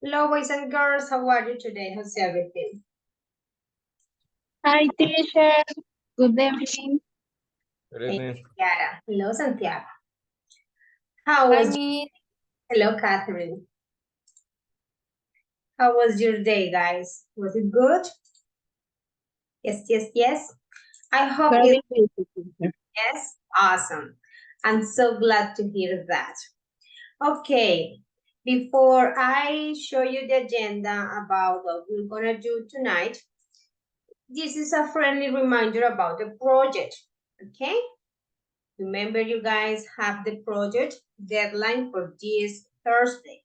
Hello, boys and girls. How are you today? How's everything? Hi, teacher. Good evening. Good Hey, evening. Yara. Hello, Santiago. How Hi, was? Miss. Hello, Catherine. How was your day, guys? Was it good? Yes, yes, yes. I hope it Very good, teacher. is awesome. I'm so glad to hear that. Okay, before I show you the agenda about what we're gonna do tonight, this is a friendly reminder about the project. Okay. Remember, you guys have the project deadline for this Thursday,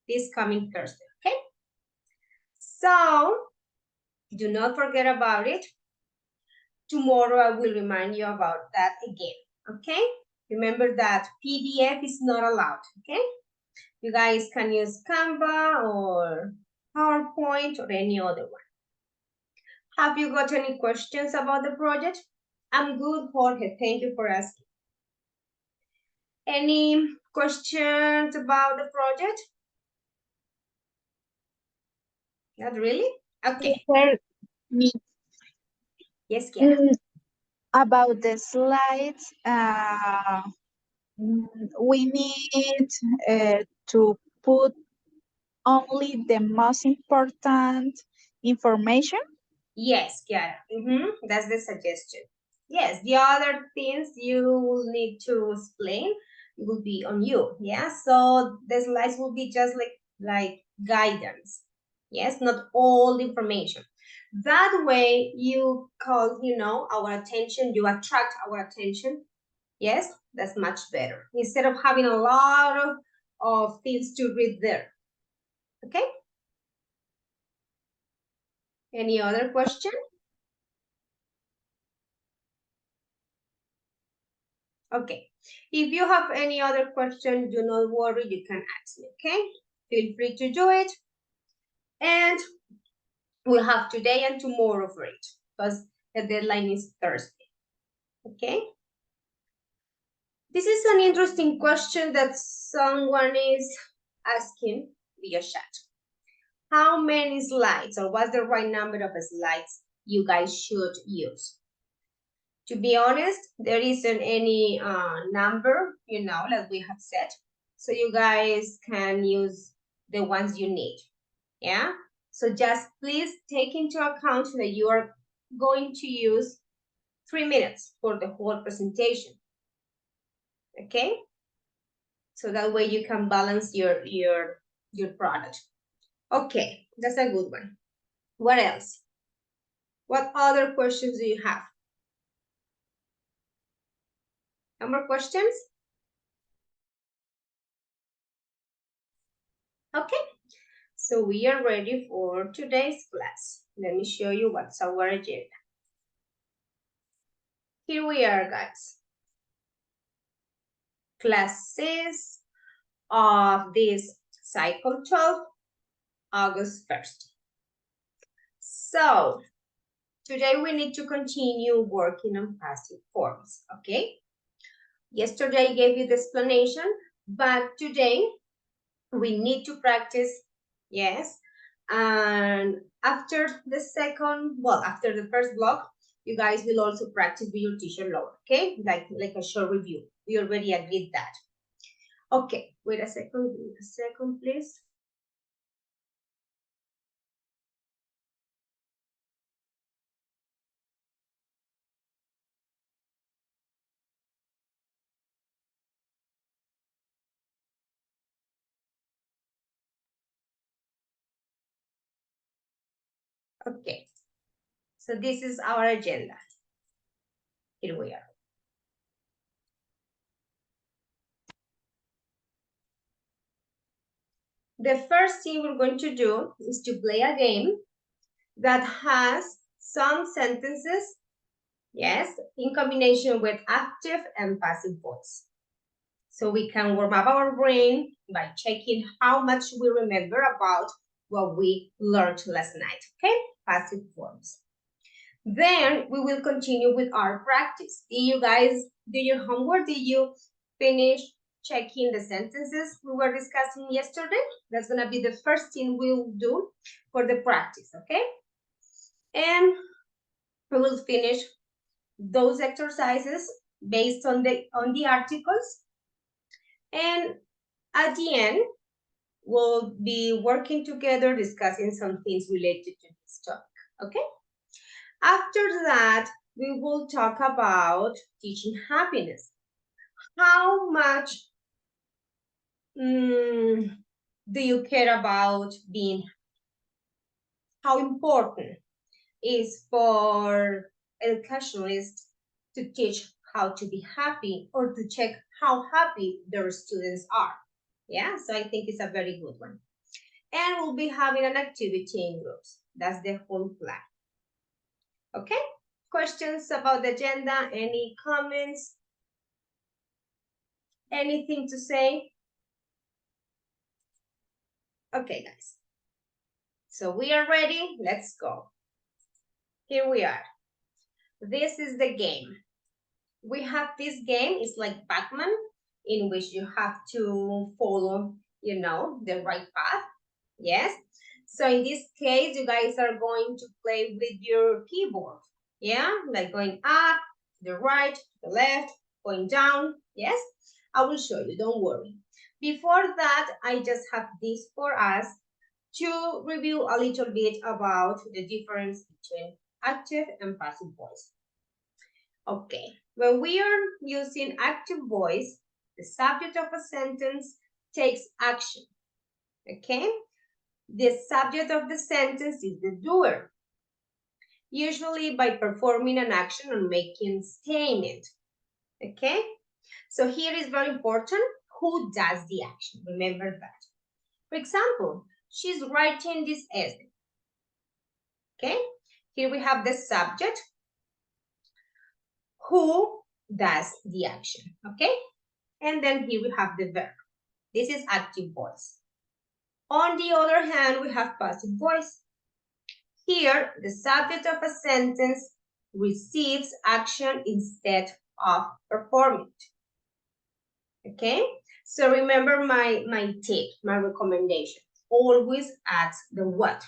this coming Thursday, okay? So, do not forget about it. Tomorrow, I will remind you about that again, okay? Remember that PDF is not allowed, okay? You guys can use Canva or PowerPoint or any other one. Have you got any questions about the project? I'm good, Jorge. Thank you for asking. Any questions about the project? Not really? Okay. Teacher, Miss, Yes, Kiara. about the slides, we need to put only the most important information. Yes, Kiara. That's the suggestion. Yes, the other things you will need to explain will be on you. Yeah, so the slides will be just like guidance. Yes, not all the information. That way you call, our attention, you attract our attention. Yes, that's much better. Instead of having a lot of things to read there. Okay? Any other question? Okay. If you have any other question, do not worry, you can ask me, okay? Feel free to do it. And we'll have today and tomorrow for it because the deadline is Thursday, okay? This is an interesting question that someone is asking via chat. How many slides or what's the right number of slides you guys should use? To be honest, there isn't any number, like we have said. So you guys can use the ones you need, yeah? So just please take into account that you are going to use 3 minutes for the whole presentation, okay? So that way you can balance your product. Okay, that's a good one. What else? What other questions do you have? No more questions? Okay, so we are ready for today's class. Let me show you what's our agenda. Here we are, guys. Classes of this cycle 12, August 1st. So today we need to continue working on passive forms, okay? Yesterday I gave you the explanation, but today we need to practice, yes. And after the first block, you guys will also practice with your teacher Laura, okay? Like a short review. We already agreed that. Okay, wait a second, please. Okay, so this is our agenda. Here we are. The first thing we're going to do is to play a game that has some sentences, yes, in combination with active and passive voice. So we can warm up our brain by checking how much we remember about what we learned last night, okay? Passive forms. Then we will continue with our practice. Did you guys do your homework? Did you finish checking the sentences we were discussing yesterday. That's gonna be the first thing we'll do for the practice, okay? And we will finish those exercises based on the articles. And at the end, we'll be working together discussing some things related to this topic, okay? After that, we will talk about teaching happiness. How much do you care about being happy? How important is for educationalists to teach how to be happy or to check how happy their students are? Yeah, so I think it's a very good one. And we'll be having an activity in groups. That's the whole plan. Okay? Questions about the agenda? Any comments? Anything to say? Okay, guys. So we are ready. Let's go. Here we are. This is the game. We have this game. It's like Pac-Man, in which you have to follow, the right path. Yes. So in this case, you guys are going to play with your keyboard. Yeah, like going up, to the right, to the left, going down. Yes, I will show you, don't worry. Before that, I just have this for us to review a little bit about the difference between active and passive voice. Okay, when we are using active voice, the subject of a sentence takes action. Okay, the subject of the sentence is the doer, usually by performing an action or making a statement. Okay, so here is very important who does the action. Remember that. For example, she's writing this essay. Okay, here we have the subject who does the action. Okay, and then here we have the verb. This is active voice. On the other hand, we have passive voice. Here, the subject of a sentence receives action instead of performing it. Okay? So remember my tip, my recommendation. Always ask the what.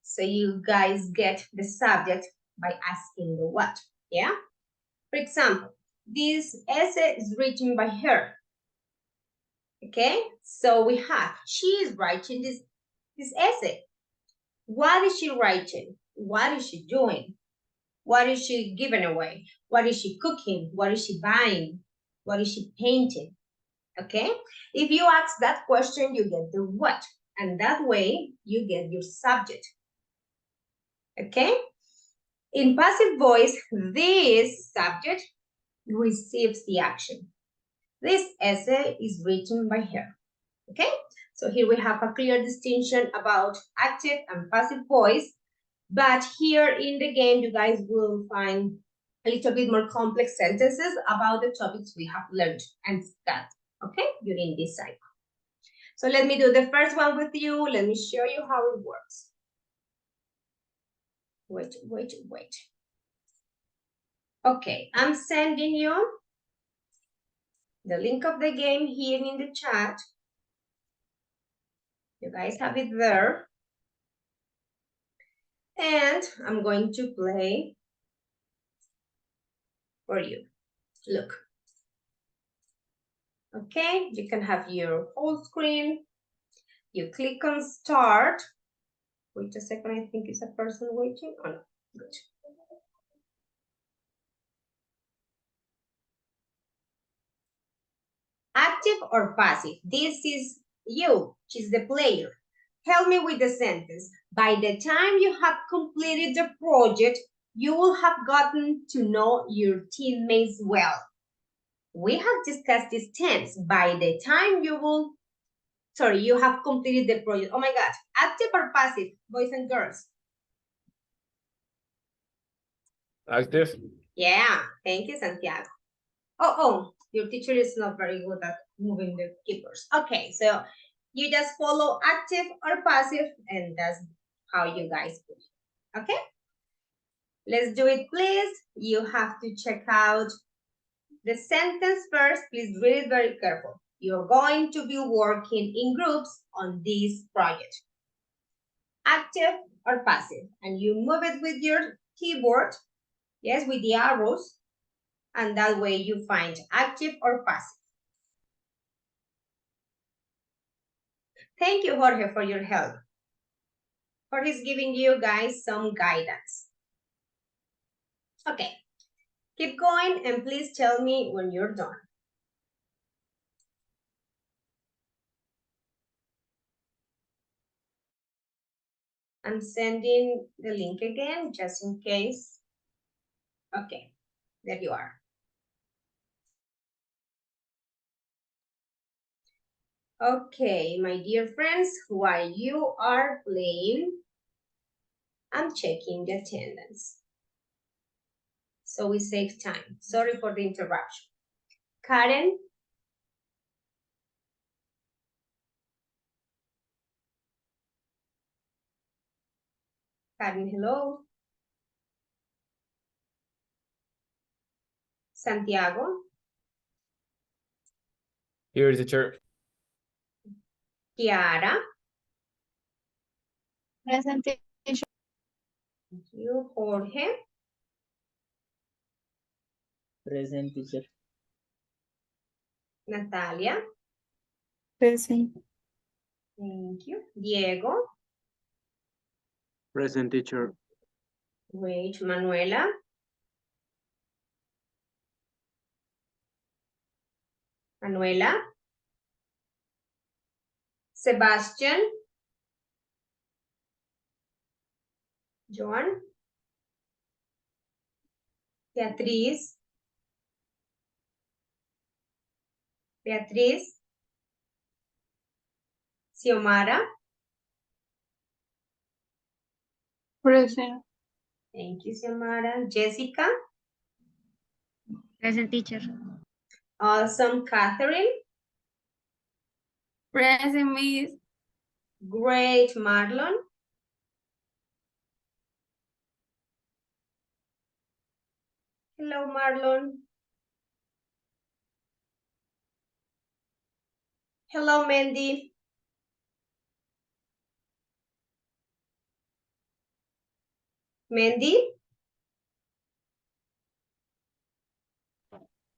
So you guys get the subject by asking the what. Yeah? For example, this essay is written by her. Okay? So we have, she is writing this essay. What is she writing? What is she doing? What is she giving away? What is she cooking? What is she buying? What is she painting? Okay? If you ask that question, you get the what. And that way, you get your subject. Okay? In passive voice, this subject receives the action. This essay is written by her. Okay? So here we have a clear distinction about active and passive voice. But here in the game, you guys will find a little bit more complex sentences about the topics we have learned and studied, okay, during this cycle. So let me do the first one with you. Let me show you how it works. Wait. Okay, I'm sending you the link of the game here in the chat. You guys have it there. And I'm going to play for you. Look. Okay, you can have your whole screen. You click on start. Wait a second, I think it's a person waiting. Oh no, good. Active or passive? This is you, she's the player. Help me with the sentence. By the time you have completed the project, you will have gotten to know your teammates well. We have discussed this tense. By the time you have completed the project. Oh my God, active or passive, boys and girls? Active. Yeah, thank you, Santiago. Oh, your teacher is not very good at moving the keepers. Okay, so you just follow active or passive, and that's how you guys do it. Okay? Let's do it, please. You have to check out The sentence first, please read it very careful. You're going to be working in groups on this project. Active or passive? And you move it with your keyboard, yes, with the arrows, and that way you find active or passive. Thank you, Jorge, for your help. Jorge's giving you guys some guidance. Okay, keep going and please tell me when you're done. I'm sending the link again, just in case. Okay, there you are. Okay, my dear friends, while you are playing, I'm checking the attendance. So we save time. Sorry for the interruption. Karen? Karen, hello. Santiago? Here is the chair. Kiara? Present, teacher. Thank you. Jorge? Present, teacher. Natalia? Present. Thank you. Diego? Present, teacher. Great. Manuela? Manuela? Sebastian? Joan? Beatriz? Beatriz? Xiomara? Present. Thank you, Xiomara. Jessica? Present, teacher. Awesome. Catherine? Present, miss. Great. Marlon? Hello, Marlon. Hello, Mandy. Mandy?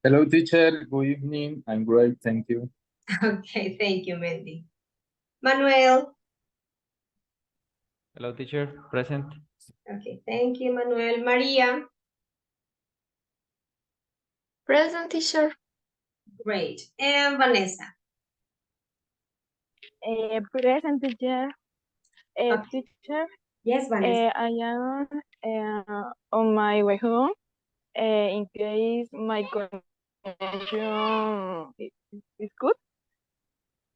Hello, teacher. Good evening. I'm great. Thank you. Okay, thank you, Mandy. Manuel? Hello, teacher. Present. Okay, thank you, Manuel. Maria? Present, teacher. Great. And Vanessa? Present, teacher. Okay. Teacher, Yes, Vanessa. I am on my way home. In case my connection is good.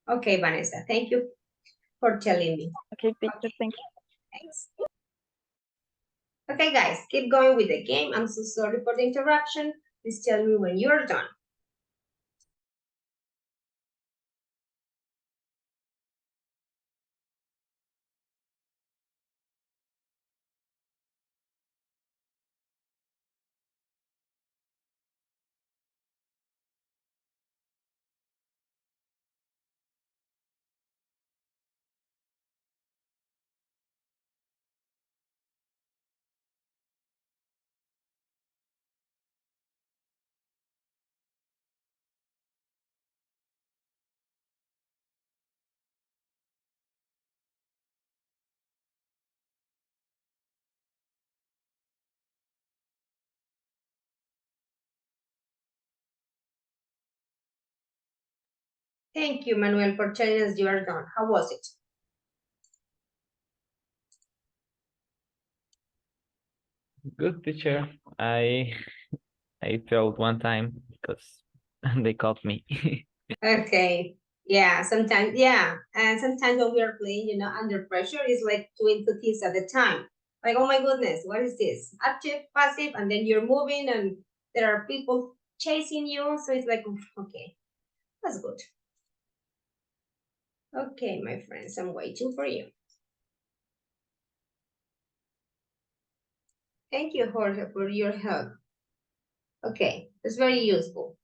Okay, Vanessa, thank you for telling me. Okay, teacher, Okay. thank you. Thanks. Okay, guys, keep going with the game. I'm so sorry for the interruption. Please tell me when you're done. Thank you, Manuel, for telling us you are done. How was it? Good, teacher. I failed one time because they caught me. Okay. Yeah, sometimes, yeah. And sometimes when we are playing, under pressure, it's like doing two things at a time. Like, oh my goodness, what is this? Active, passive, and then you're moving and there are people chasing you. So it's like, okay, that's good. Okay, my friends, I'm waiting for you. Thank you, Jorge, for your help. Okay, it's very useful.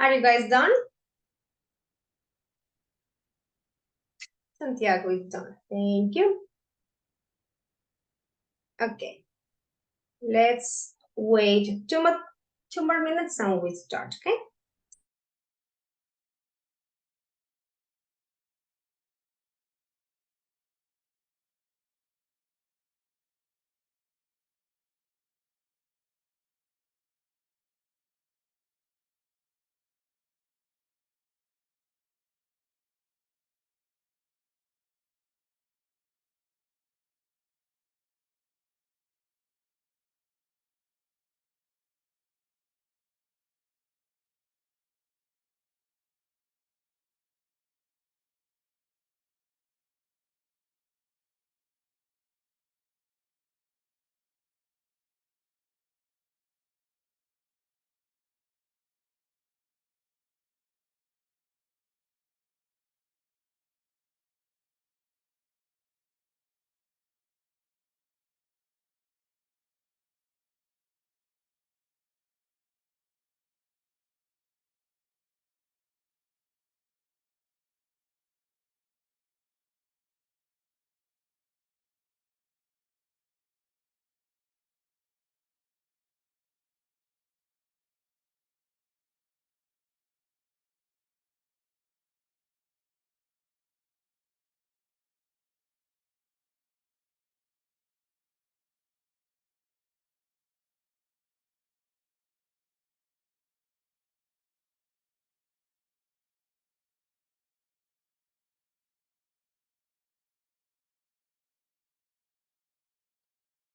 Are you guys done? Santiago is done. Thank you. Okay. Let's wait 2 more minutes and we start, okay?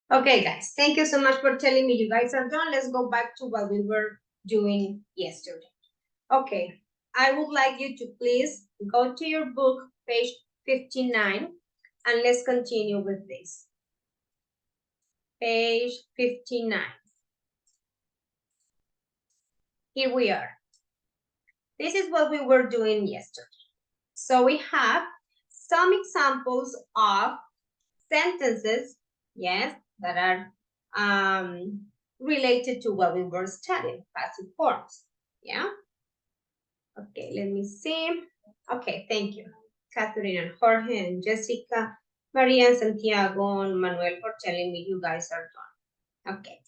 Okay, guys, thank you so much for telling me you guys are done. Let's go back to what we were doing yesterday. Okay, I would like you to please go to your book, page 59, and let's continue with this. Page 59. Here we are. This is what we were doing yesterday. So we have some examples of sentences, yes, that are related to what we were studying, passive forms, yeah? Okay, let me see. Okay, thank you. Catherine and Jorge and Jessica, Maria and Santiago and Manuel for telling me you guys are done. Okay.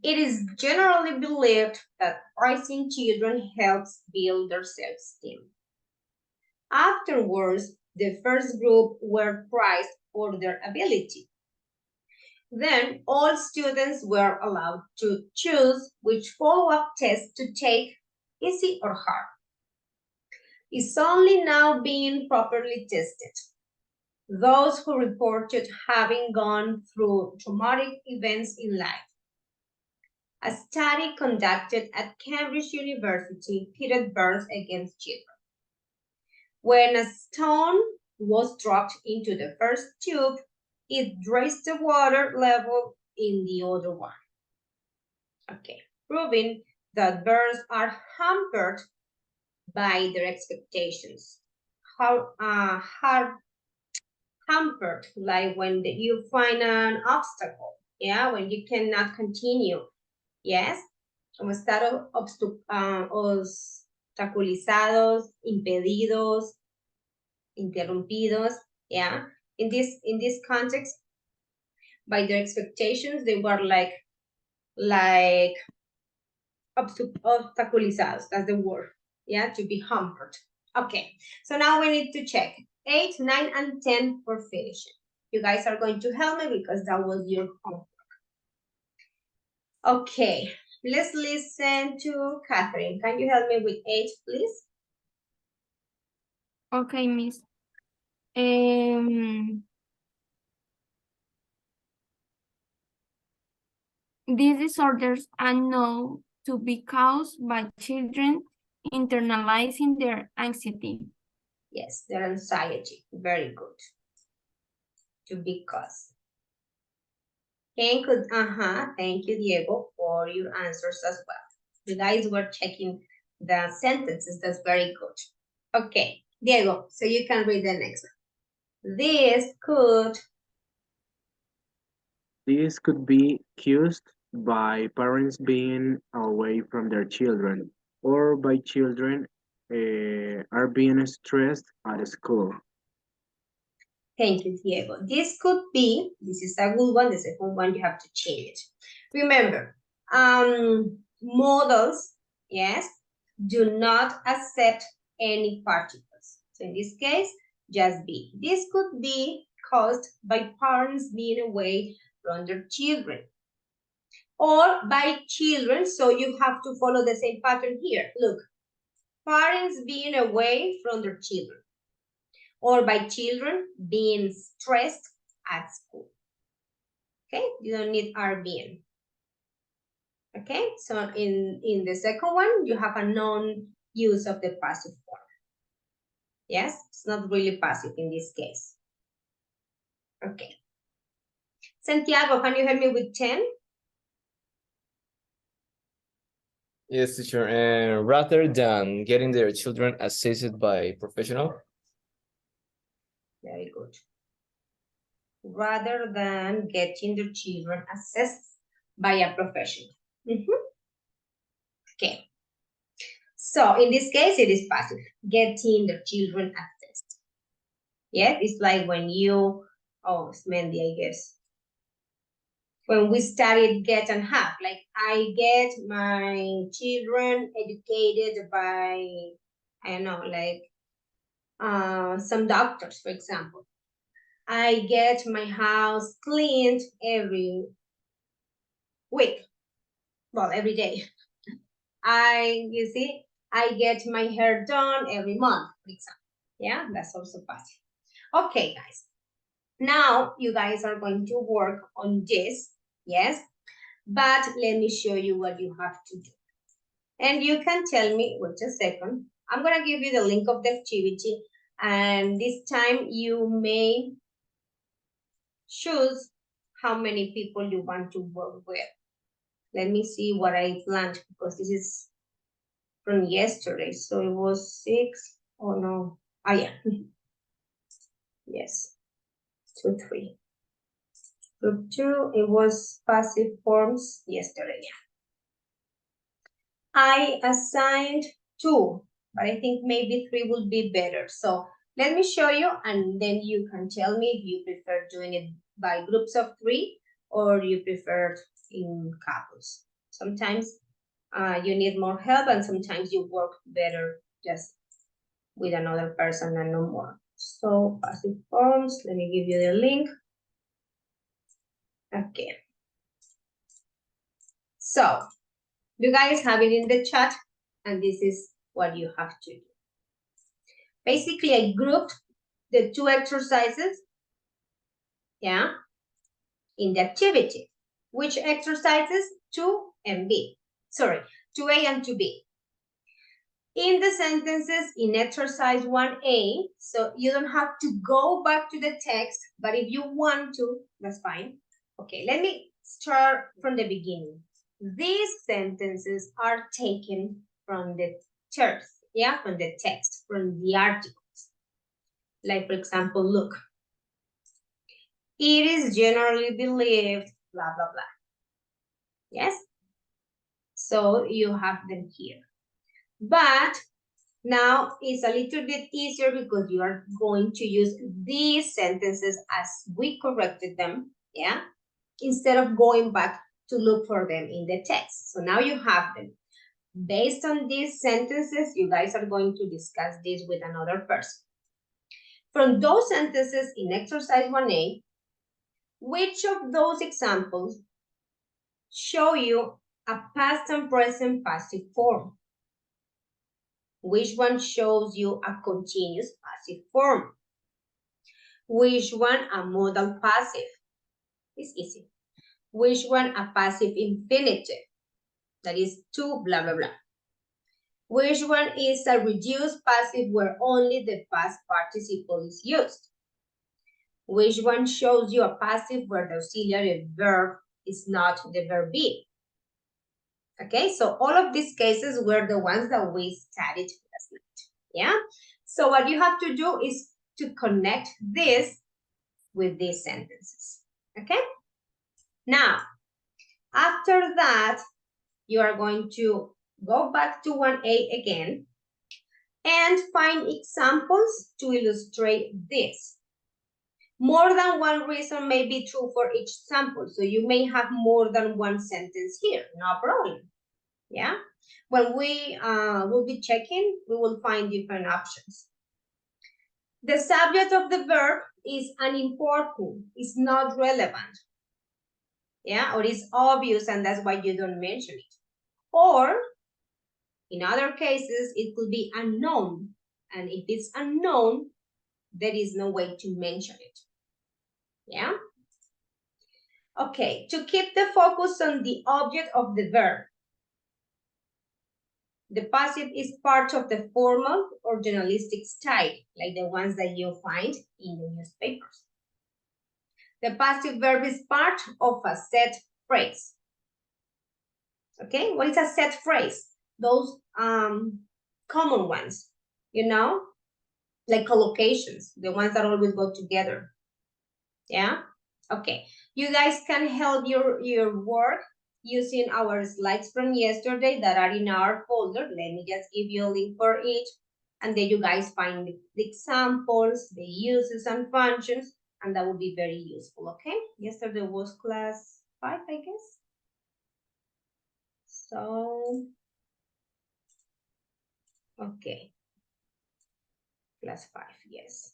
It is generally believed that praising children helps build their self-esteem. Afterwards, the first group were praised for their ability. Then all students were allowed to choose which follow-up test to take, easy or hard. It's only now being properly tested. Those who reported having gone through traumatic events in life. A study conducted at Cambridge University pitted birds against children. When a stone was dropped into the first tube, it raised the water level in the other one. Okay, proving that birds are hampered by their expectations. Hampered, like when you find an obstacle, yeah, when you cannot continue, yes, como estar obstaculizados, impedidos, interrumpidos, yeah. In this context, by their expectations, they were like obstaculizados. That's the word, yeah, to be hampered. Okay, so now we need to check 8, 9, and 10 for finishing. You guys are going to help me because that was your homework. Okay, let's listen to Catherine. Can you help me with 8, please? Okay, Miss. These disorders are known to be caused by children internalizing their anxiety. Yes, their anxiety. Very good. To be caused. Thank you, Diego, for your answers as well. You guys were checking the sentences. That's very good. Okay, Diego, so you can read the next one. This could be caused by parents being away from their children or by children are being stressed at school. Thank you, Diego. This could be, this is a good one, the second one you have to change it. Remember, models, yes, do not accept any particles. So in this case, just be. This could be caused by parents being away from their children. Or by children, so you have to follow the same pattern here. Look, parents being away from their children. Or by children being stressed at school. Okay, you don't need are being. Okay, so in the second one, you have a non-use of the passive form. Yes, it's not really passive in this case. Okay. Santiago, can you help me with 10? Yes, teacher. And rather than getting their children assessed by professional. Very good. Rather than getting the children assessed by a professional. Okay. So in this case, it is passive. Getting the children assessed. Yeah, it's like when you, oh, it's Mandy, I guess. When we studied get and have, like I get my children educated by, I don't know, like some doctors, for example. I get my house cleaned every week. Well, every day. You see, I get my hair done every month, for example. Yeah, that's also passive. Okay, guys. Now you guys are going to work on this, yes? But let me show you what you have to do. And you can tell me, wait a second. I'm gonna give you the link of the activity, and this time you may choose how many people you want to work with. Let me see what I planned, because this is from yesterday. So it was 6, oh no, yeah. Yes, 2, 3. Group 2, it was passive forms yesterday. I assigned 2, but I think maybe 3 would be better. So let me show you, and then you can tell me if you prefer doing it by groups of 3 or you prefer in couples. Sometimes you need more help, and sometimes you work better just with another person and no more. So passive forms, let me give you the link. Okay. So you guys have it in the chat, and this is what you have to do. Basically, I grouped the 2 exercises, yeah, in the activity. Which exercises? 2 and B. Sorry, 2A and 2B. In the sentences in exercise 1A, so you don't have to go back to the text, but if you want to, that's fine. Okay, let me start from the beginning. These sentences are taken from the text, yeah, from the text, from the articles. Like, for example, look. It is generally believed, blah, blah, blah. Yes? So you have them here. But now it's a little bit easier because you are going to use these sentences as we corrected them, yeah? Instead of going back to look for them in the text. So now you have them. Based on these sentences, you guys are going to discuss this with another person. From those sentences in exercise 1A, which of those examples show you a past and present passive form? Which one shows you a continuous passive form? Which one a modal passive? It's easy. Which one a passive infinitive? That is to blah, blah, blah. Which one is a reduced passive where only the past participle is used? Which one shows you a passive where the auxiliary verb is not the verb be? Okay, so all of these cases were the ones that we studied last night, yeah? So what you have to do is to connect this with these sentences, okay? Now, after that, you are going to Go back to 1A again and find examples to illustrate this. More than one reason may be true for each sample, so you may have more than one sentence here, no problem. Yeah, when we will be checking, we will find different options. The subject of the verb is unimportant, it's not relevant. Yeah, or it's obvious and that's why you don't mention it. Or in other cases, it could be unknown. And if it's unknown, there is no way to mention it. Yeah? Okay, to keep the focus on the object of the verb, the passive is part of the formal or journalistic style, like the ones that you find in the newspapers. The passive verb is part of a set phrase. Okay, what is a set phrase? Those common ones, you know, like collocations, the ones that always go together. Yeah, okay. You guys can help your work using our slides from yesterday that are in our folder. Let me just give you a link for each. And then you guys find the examples, the uses and functions, and that would be very useful, okay? Yesterday was class 5, I guess. So, okay. Class 5, yes.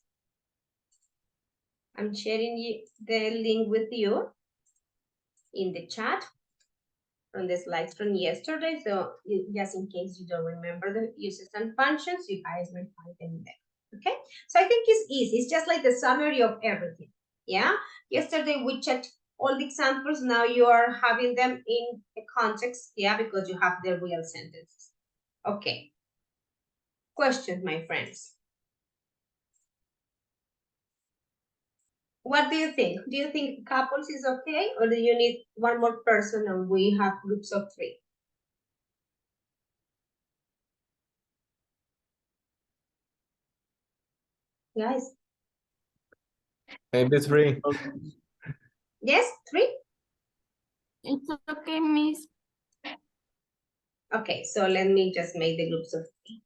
I'm sharing the link with you in the chat from the slides from yesterday. So just in case you don't remember the uses and functions, you guys will find them there. Okay, so I think it's easy. It's just like the summary of everything. Yeah, yesterday we checked all the examples. Now you are having them in a context. Yeah, because you have the real sentences. Okay, questions, my friends. What do you think? Do you think couples is okay, or do you need one more person and we have groups of 3? Guys, Maybe 3. yes, 3? It's okay, Miss. Okay, so let me just make the groups of 3.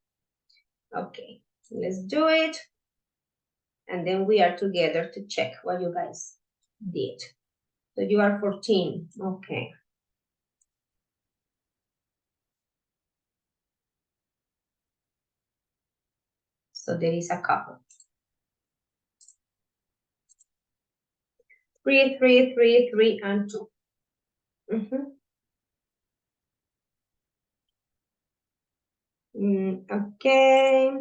Okay, let's do it. And then we are together to check what you guys did. So you are 14, okay. So there is a couple. 3, 3, 3, 3, and 2. Okay.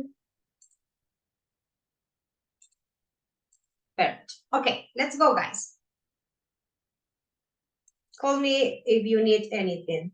Perfect. Okay, let's go, guys. Call me if you need anything.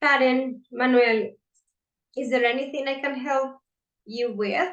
Karen, Manuel, is there anything I can help you with?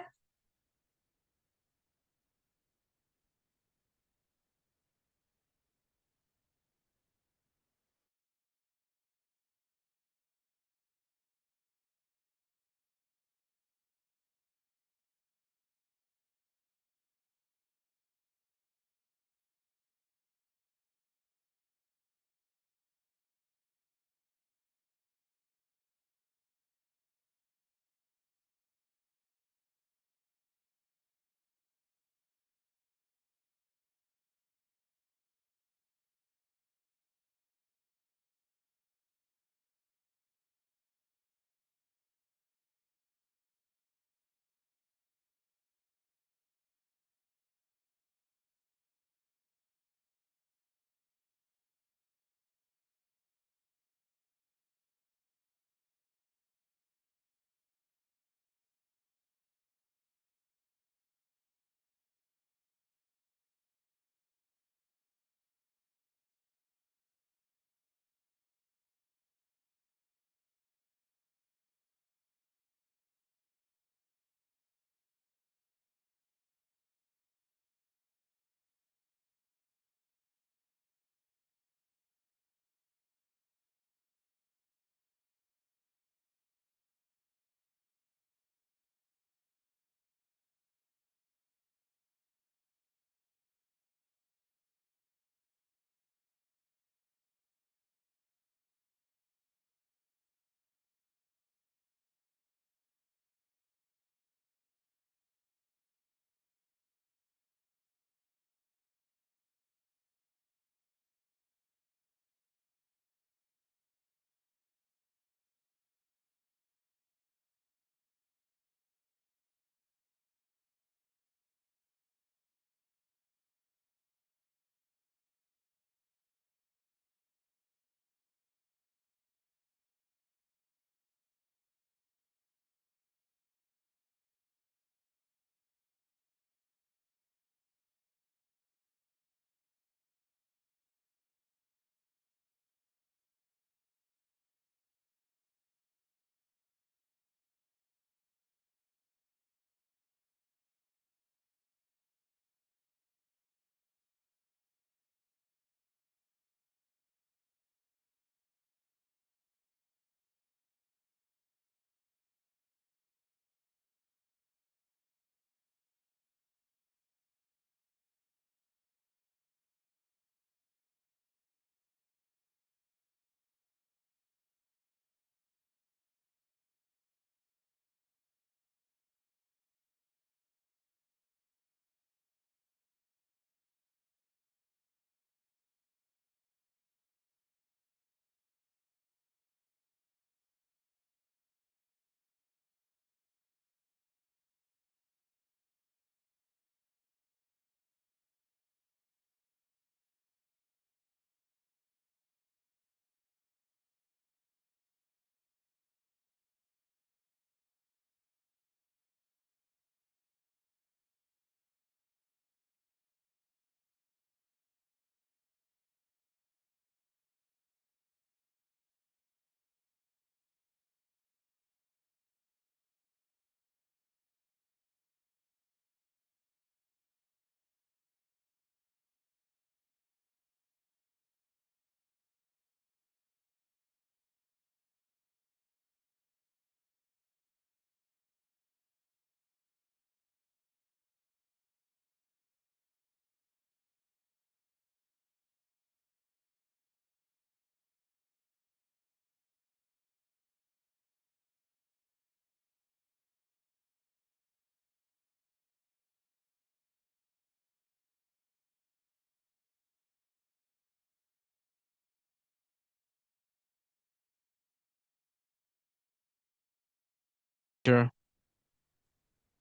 Sure.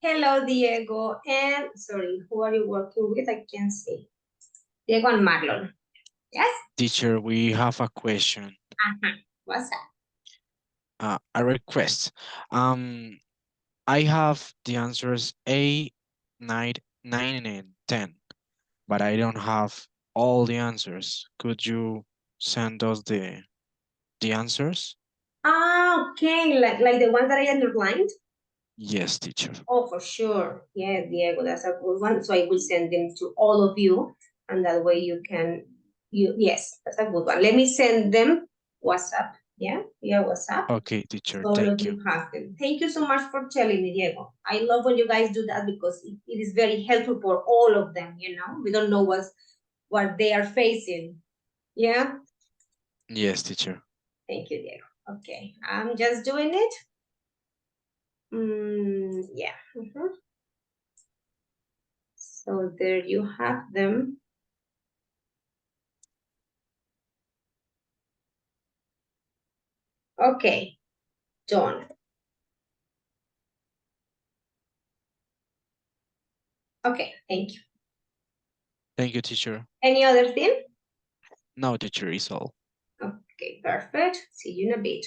Hello, Diego. And sorry, who are you working with? I can't see. Diego and Marlon. Yes? Teacher, we have a question, What's that? a request. I have the answers A, 9, and 10, but I don't have all the answers. Could you send us the answers? Ah, okay, like the ones that I underlined? Yes, teacher. Oh, for sure. Yeah, Diego, that's a good one. So I will send them to all of you, and that way you can, yes, that's a good one. Let me send them WhatsApp. Yeah, WhatsApp. Okay, teacher, So all of thank you. you have them. Thank you so much for telling me, Diego. I love when you guys do that because it is very helpful for all of them, you know? We don't know what they are facing. Yeah? Yes, teacher. Thank you, Diego. Okay, I'm just doing it. Yeah. So there you have them. Okay, done. Okay, thank you. Thank you, teacher. Any other thing? No, teacher, is all. Okay, perfect. See you in a bit.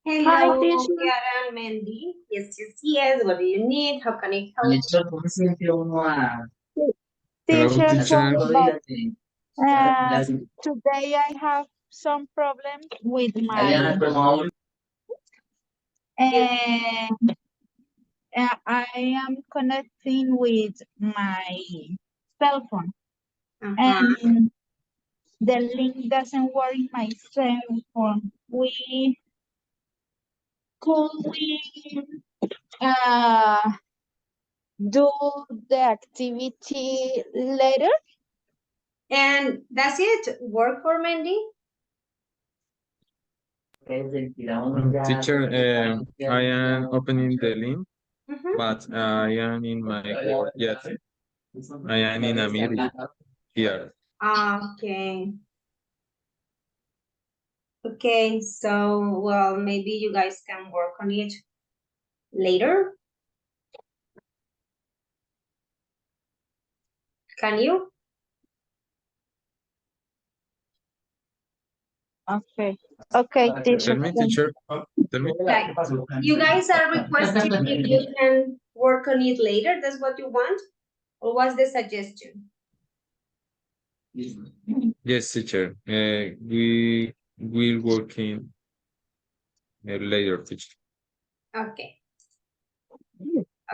Hello, teacher. Kiara and Mandy. Yes, yes, yes. What do you need? How can I help? Teacher, teacher. sorry, but today I have some problems with my and I am connecting with my cell phone Uh-huh. and the link doesn't work in my cell phone. Could we uh do the activity later? And does it work for Mandy? Teacher, I am opening the link, Mm-hmm. but I am in my work yet. I am in a meeting here. Okay. Okay, so, well, maybe you guys can work on it later. Can you? Okay. Okay, teacher. Tell me, teacher. Tell me. Like, you guys are requesting if you can work on it later. That's what you want? Or what's the suggestion? Yes, teacher. We will working later, teacher. Okay.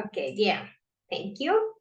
Okay, yeah. Thank you.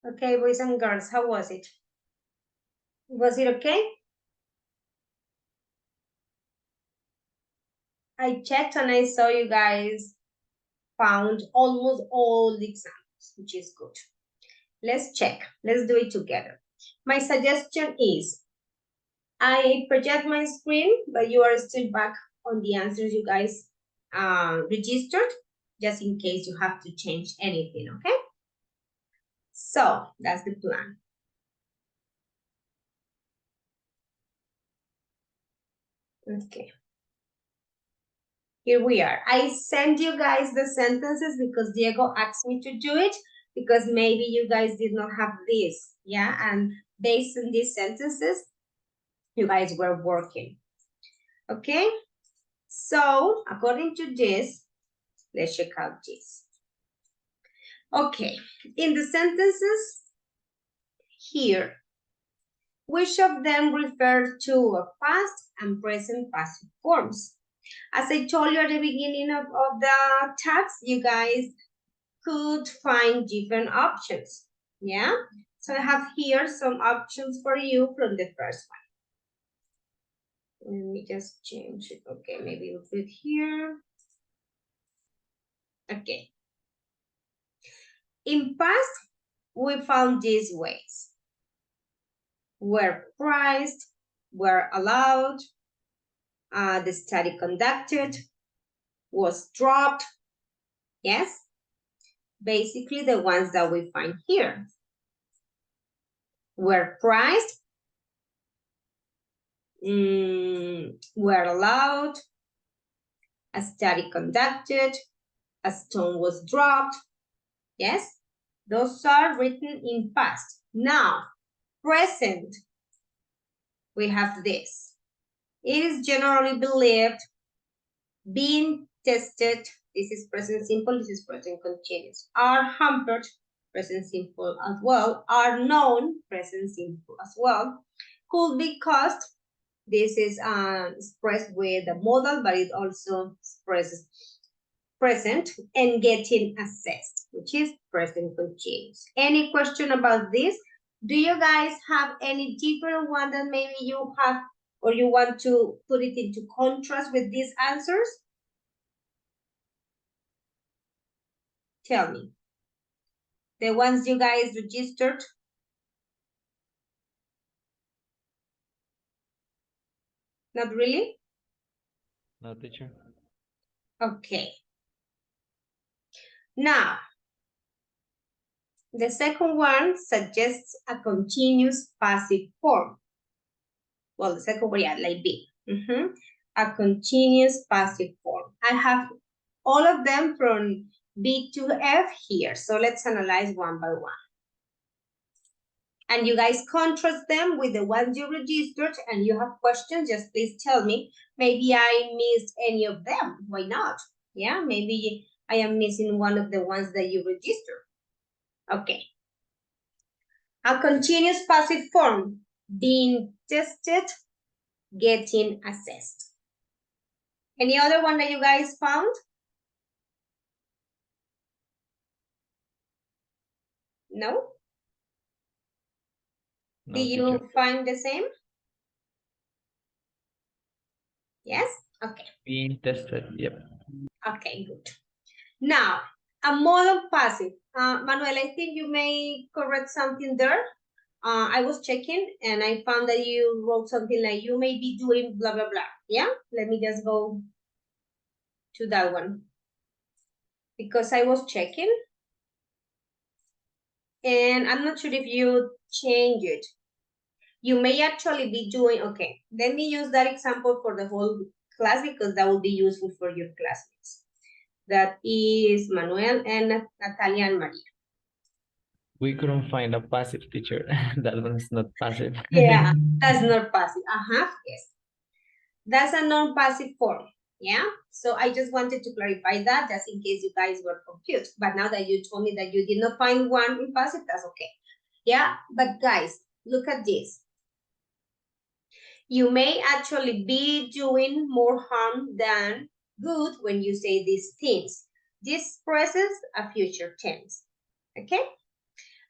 Okay, boys and girls, how was it? Was it okay? I checked and I saw you guys found almost all the examples, which is good. Let's check. Let's do it together. My suggestion is I project my screen, but you are still back on the answers you guys registered, just in case you have to change anything, okay? So that's the plan. Okay. Here we are. I sent you guys the sentences because Diego asked me to do it because maybe you guys did not have this, yeah? And based on these sentences, you guys were working, okay? So according to this, let's check out this. Okay, in the sentences here, which of them refer to a past and present passive forms? As I told you at the beginning of the task, you guys could find different options, yeah? So I have here some options for you from the first one. Let me just change it. Okay, maybe we'll put here. Okay. In past, we found these ways. Were priced, were allowed, the study conducted, was dropped, yes? Basically the ones that we find here. Were priced, were allowed, a study conducted, a stone was dropped, yes? Those are written in past. Now, present, we have this. It is generally believed, being tested, this is present simple, this is present continuous, are hampered, present simple as well, are known, present simple as well, could be caused, this is expressed with the modal, but it also expresses present, and getting assessed, which is present continuous. Any question about this? Do you guys have any different one that maybe you have or you want to put it into contrast with these answers? Tell me. The ones you guys registered? Not really? No, teacher. Okay. Now, the second one suggests a continuous passive form. Well, the second one, yeah, like B. A continuous passive form. I have all of them from B to F here. So let's analyze one by one. And you guys contrast them with the ones you registered, and you have questions, just please tell me. Maybe I missed any of them. Why not? Yeah, maybe I am missing one of the ones that you registered. Okay. A continuous passive form, being tested, getting assessed. Any other one that you guys found? No? No, Did you teacher. find the same? Yes? Okay. Being tested. Yep. Okay, good. Now, a modal passive. Manuel, I think you may correct something there. I was checking and I found that you wrote something like you may be doing blah, blah, blah. Yeah? Let me just go to that one. Because I was checking. And I'm not sure if you change it. You may actually be doing, okay, let me use that example for the whole class because that will be useful for your classmates. That is Manuel and Natalia and Maria. We couldn't find a passive, teacher. That one's not passive. Yeah, that's not passive. Yes. That's a non-passive form. Yeah. So I just wanted to clarify that just in case you guys were confused. But now that you told me that you did not find one in passive, that's okay. Yeah. But guys, look at this. You may actually be doing more harm than good when you say these things. This expresses a future tense. Okay?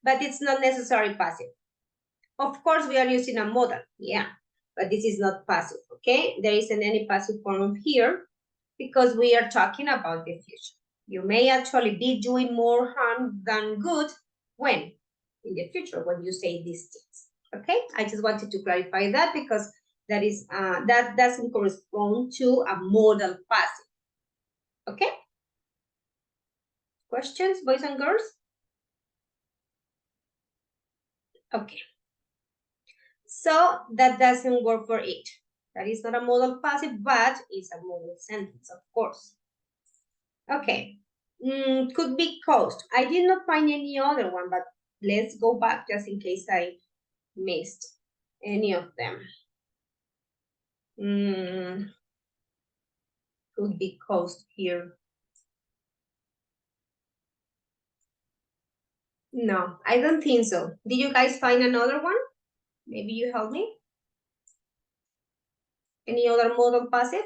but it's not necessarily passive. Of course, we are using a modal, yeah, but this is not passive, okay? There isn't any passive form here because we are talking about the future. You may actually be doing more harm than good when? In the future, when you say these things, okay? I just wanted to clarify that because that is that doesn't correspond to a modal passive, okay? Questions, boys and girls? Okay. So that doesn't work for it. That is not a modal passive, but it's a modal sentence, of course. Okay. Could be caused. I did not find any other one, but let's go back just in case I missed any of them. Could be caused here. No, I don't think so. Did you guys find another one? Maybe you help me? Any other modal passive?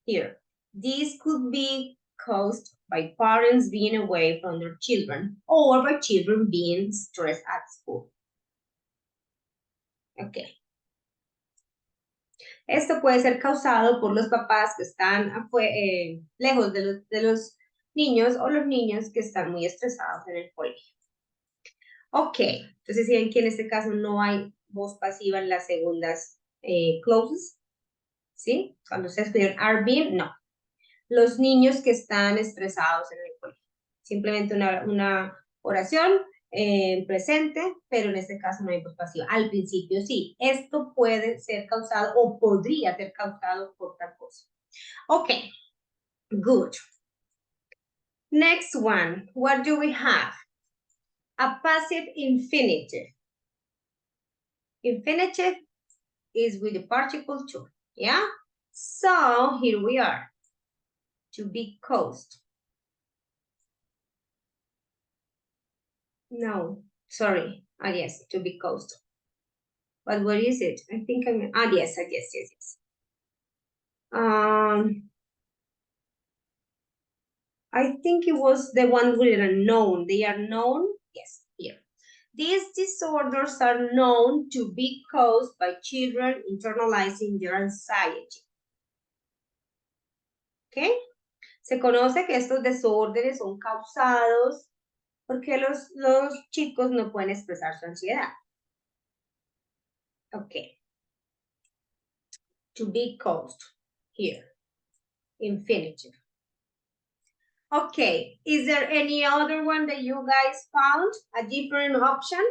Here. This could be caused by parents being away from their children or by children being stressed at school. Okay. Esto puede ser causado por los papás que están lejos de los niños o los niños que están muy estresados en el colegio. Ok, entonces si ven que en este caso no hay voz pasiva en las segundas clauses, ¿sí? Cuando ustedes escriben are being, no. Los niños que están estresados en el colegio. Simplemente una oración presente, pero en este caso no hay voz pasiva. Al principio sí. Esto puede ser causado o podría ser causado por tal cosa. Ok, good. Next one, what do we have? A passive infinitive. Infinitive is with the particle to, yeah? So here we are. To be caused. No, sorry. Yes, to be caused. But what is it? I think I'm, yes. I think it was the one with a known. They are known, yes, here. These disorders are known to be caused by children internalizing their anxiety. ¿Ok? Se conoce que estos desórdenes son causados porque los chicos no pueden expresar su ansiedad. Ok. To be caused here. Infinitive. Okay, is there any other one that you guys found? A different option?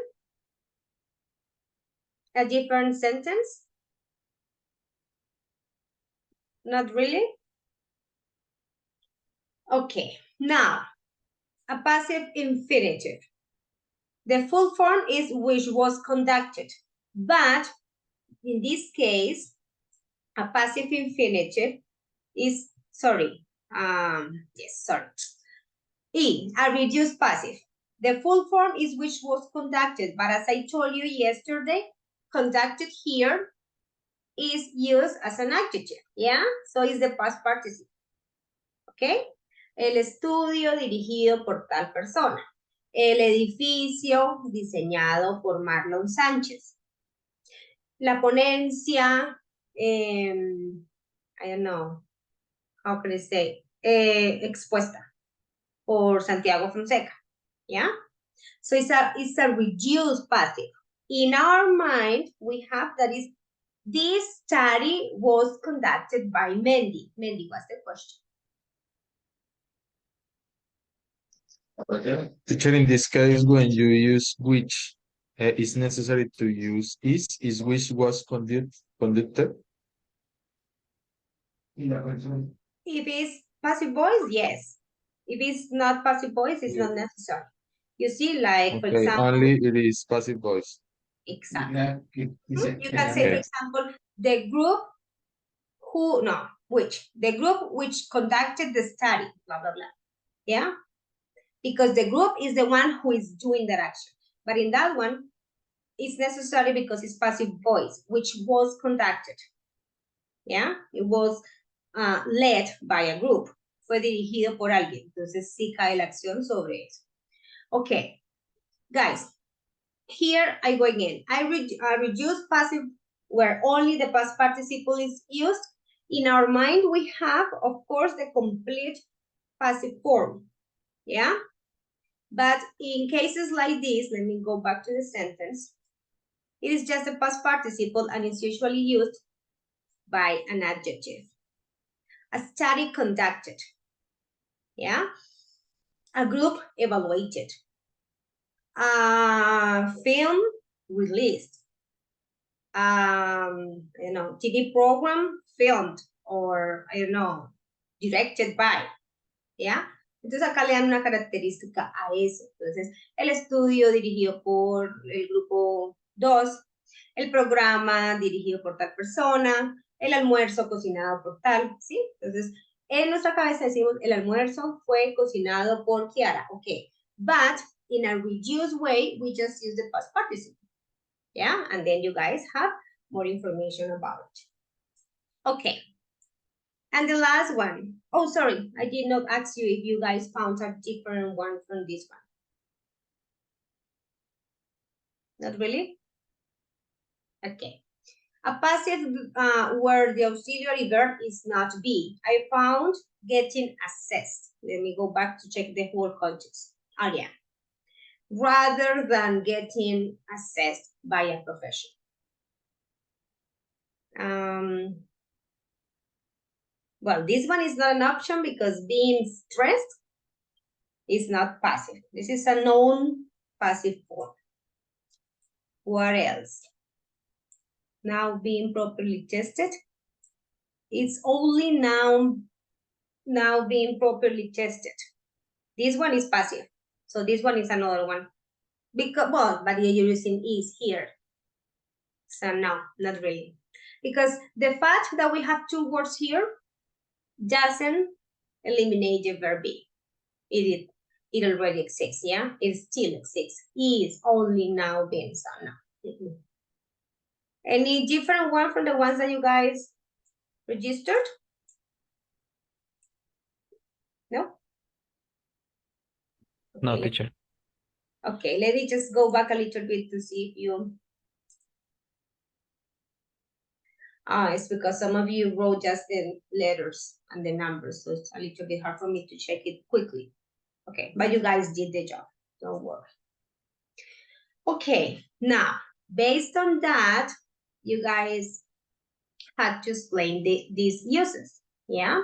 A different sentence? Not really? Okay, now, a passive infinitive. The full form is which was conducted, but in this case, a passive infinitive is, a reduced passive. The full form is which was conducted, but as I told you yesterday, conducted here is used as an adjective, yeah? So it's the past participle, okay? El estudio dirigido por tal persona. El edificio diseñado por Marlon Sánchez. La ponencia, I don't know, how can I say, expuesta por Santiago Fonseca, yeah? So it's a reduced passive. In our mind, we have that is, this study was conducted by Mendy. Mendy was the question. Teacher, in this case, when you use which, it's necessary to use is which was conducted? If it's passive voice, yes. If it's not passive voice, it's not necessary. You see, like, for example. Only it is passive voice. Exactly. You can say, for example, the group the group which conducted the study, blah, blah, blah. Yeah? Because the group is the one who is doing that action. But in that one, it's necessary because it's passive voice, which was conducted. Yeah? It was led by a group. Fue dirigido por alguien. Entonces sí cae la acción sobre eso. Okay, guys, here I go again. I reduce passive where only the past participle is used. In our mind, we have, of course, the complete passive form, yeah? But in cases like this, let me go back to the sentence. It is just a past participle and it's usually used by an adjective. A study conducted, yeah? A group evaluated. A film released. TV program filmed or, I don't know, directed by, ¿ya? Entonces acá le dan una característica a eso. Entonces, el estudio dirigido por el grupo 2, el programa dirigido por tal persona, el almuerzo cocinado por tal, ¿sí? Entonces, en nuestra cabeza decimos, el almuerzo fue cocinado por Kiara, okay. But in a reduced way, we just use the past participle. Yeah, and then you guys have more information about it. Okay. And the last one. Oh, sorry, I did not ask you if you guys found a different one from this one. Not really? Okay. A passive where the auxiliary verb is not be. I found getting assessed. Let me go back to check the whole context. Oh, yeah. Rather than getting assessed by a professional. Well, this one is not an option because being stressed is not passive. This is a known passive form. What else? Now being properly tested. It's only now being properly tested. This one is passive. So this one is another one. Because, well, but you're using is here. So no, not really. Because the fact that we have two words here doesn't eliminate the verb be. It already exists, yeah? It still exists. Is only now being so now. Any different one from the ones that you guys registered? No? No, Okay, teacher. okay, let me just go back a little bit to see if you... it's because some of you wrote just the letters and the numbers, so it's a little bit hard for me to check it quickly. Okay, but you guys did the job, don't worry. Okay, now, based on that, you guys had to explain these uses, yeah?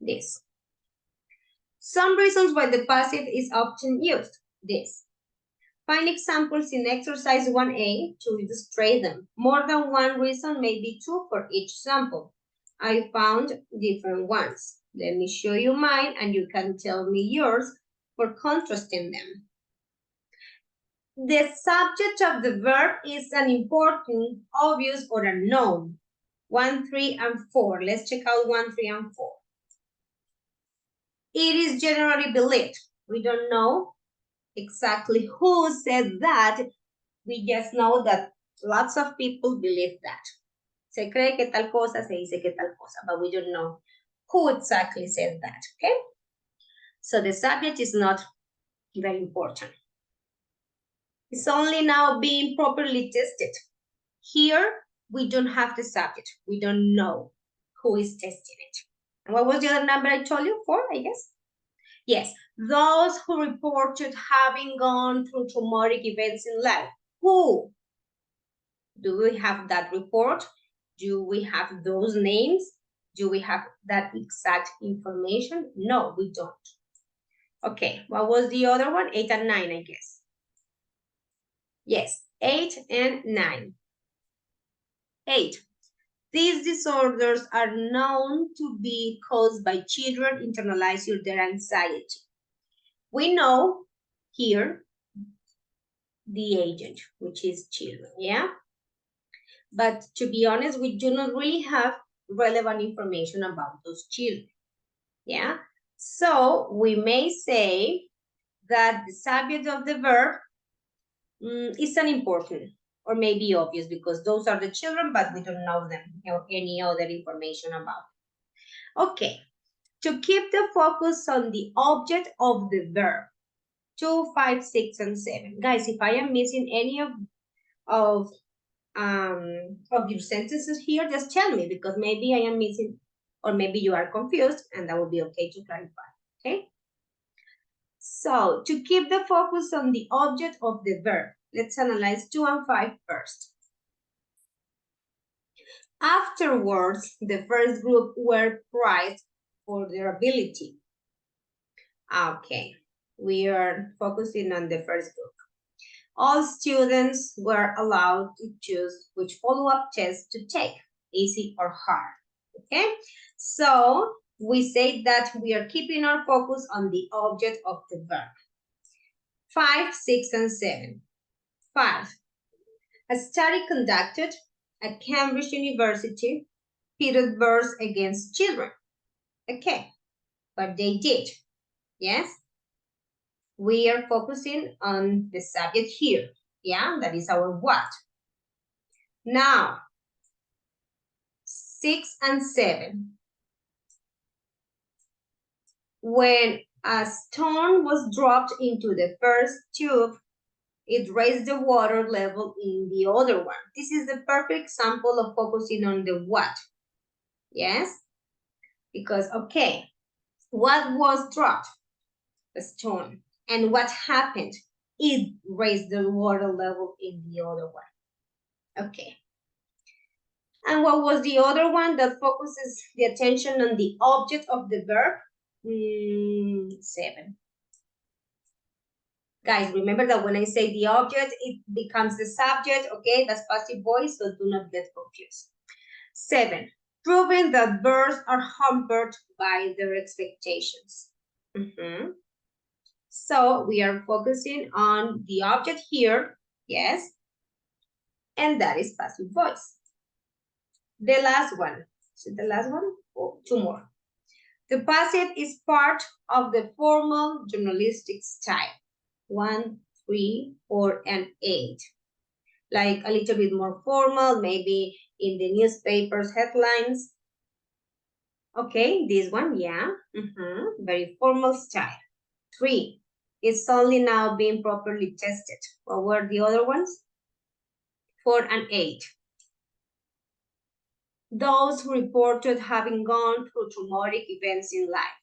This. Some reasons why the passive is often used, this. Find examples in exercise 1A to illustrate them. More than one reason may be true for each sample. I found different ones. Let me show you mine and you can tell me yours for contrasting them. The subject of the verb is an important, obvious, or unknown. 1, 3, and 4. Let's check out 1, 3, and 4. It is generally believed. We don't know exactly who said that. We just know that lots of people believe that. Se cree que tal cosa, se dice que tal cosa, but we don't know who exactly said that, okay? So the subject is not very important. It's only now being properly tested. Here, we don't have the subject. We don't know who is testing it. And what was the other number I told you? 4, I guess? Yes, those who reported having gone through traumatic events in life. Who? Do we have that report? Do we have those names? Do we have that exact information? No, we don't. Okay, what was the other one? 8 and 9, I guess. Yes, 8 and 9. 8. These disorders are known to be caused by children internalizing their anxiety. We know here the agent, which is children, yeah? But to be honest, we do not really have relevant information about those children, yeah? So we may say that the subject of the verb is unimportant or maybe obvious because those are the children, but we don't know them or any other information about them. Okay, to keep the focus on the object of the verb, 2, 5, 6, and 7. Guys, if I am missing any of your sentences here, just tell me, because maybe I am missing, or maybe you are confused, and that will be okay to clarify, okay? So, to keep the focus on the object of the verb, let's analyze 2 and 5 first. Afterwards, the first group were prized for their ability. Okay, we are focusing on the first group. All students were allowed to choose which follow-up test to take, easy or hard, okay? So we say that we are keeping our focus on the object of the verb. 5, 6, and 7. 5. A study conducted at Cambridge University pitted birds against children. Okay, but they did, yes? We are focusing on the subject here, yeah? That is our what. Now, 6 and 7. When a stone was dropped into the first tube, it raised the water level in the other one. This is the perfect example of focusing on the what. Yes? Because, okay, what was dropped? A stone. And what happened? It raised the water level in the other one. Okay. And what was the other one that focuses the attention on the object of the verb? 7. Guys, remember that when I say the object, it becomes the subject, okay? That's passive voice, so do not get confused. 7, proving that birds are hampered by their expectations. So we are focusing on the object here, yes? And that is passive voice. The last one, so the last one, oh, 2 more. The passive is part of the formal journalistic style. 1, 3, 4, and 8. Like a little bit more formal, maybe in the newspapers headlines. Okay, this one, yeah. Very formal style. 3, it's only now being properly tested. What were the other ones? 4 and 8. Those who reported having gone through traumatic events in life.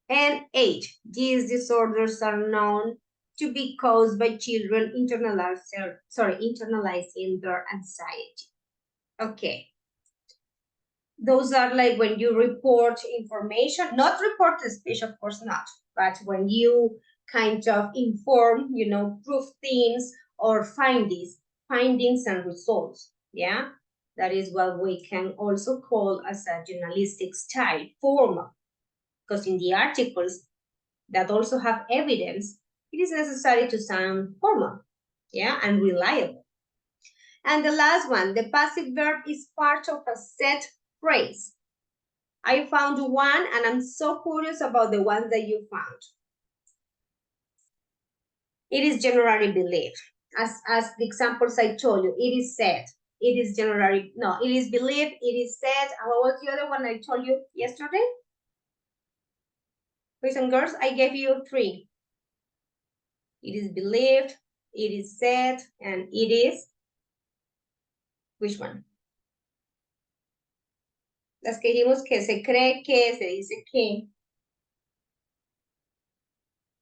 And 8, these disorders are known to be caused by children internalizing their anxiety. Okay. Those are like when you report information, not report the speech, of course not, but when you kind of inform, prove things or findings and results, yeah? That is what we can also call as a journalistic style, formal. Because in the articles that also have evidence, it is necessary to sound formal, yeah, and reliable. And the last one, the passive verb is part of a set phrase. I found one, and I'm so curious about the ones that you found. It is generally believed. As the examples I told you, it is said. It is generally, no, it is believed, it is said. And what was the other one I told you yesterday? Boys and girls, I gave you 3. It is believed, it is said, and it is, which one? Las que dijimos que se cree que, se dice que.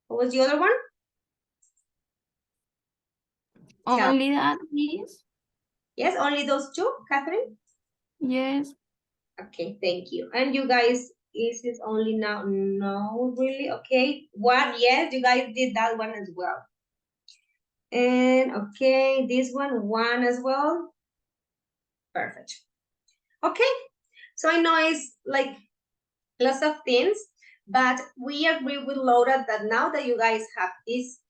What was the other one? Only that is? Yes, only those 2, Catherine? Yes. Okay, thank you. And you guys, is it only now? No, really? Okay. 1, yes, you guys did that one as well. And okay, this one, 1 as well. Perfect. Okay, so I know it's like lots of things, but we agree with Laura that now that you guys have these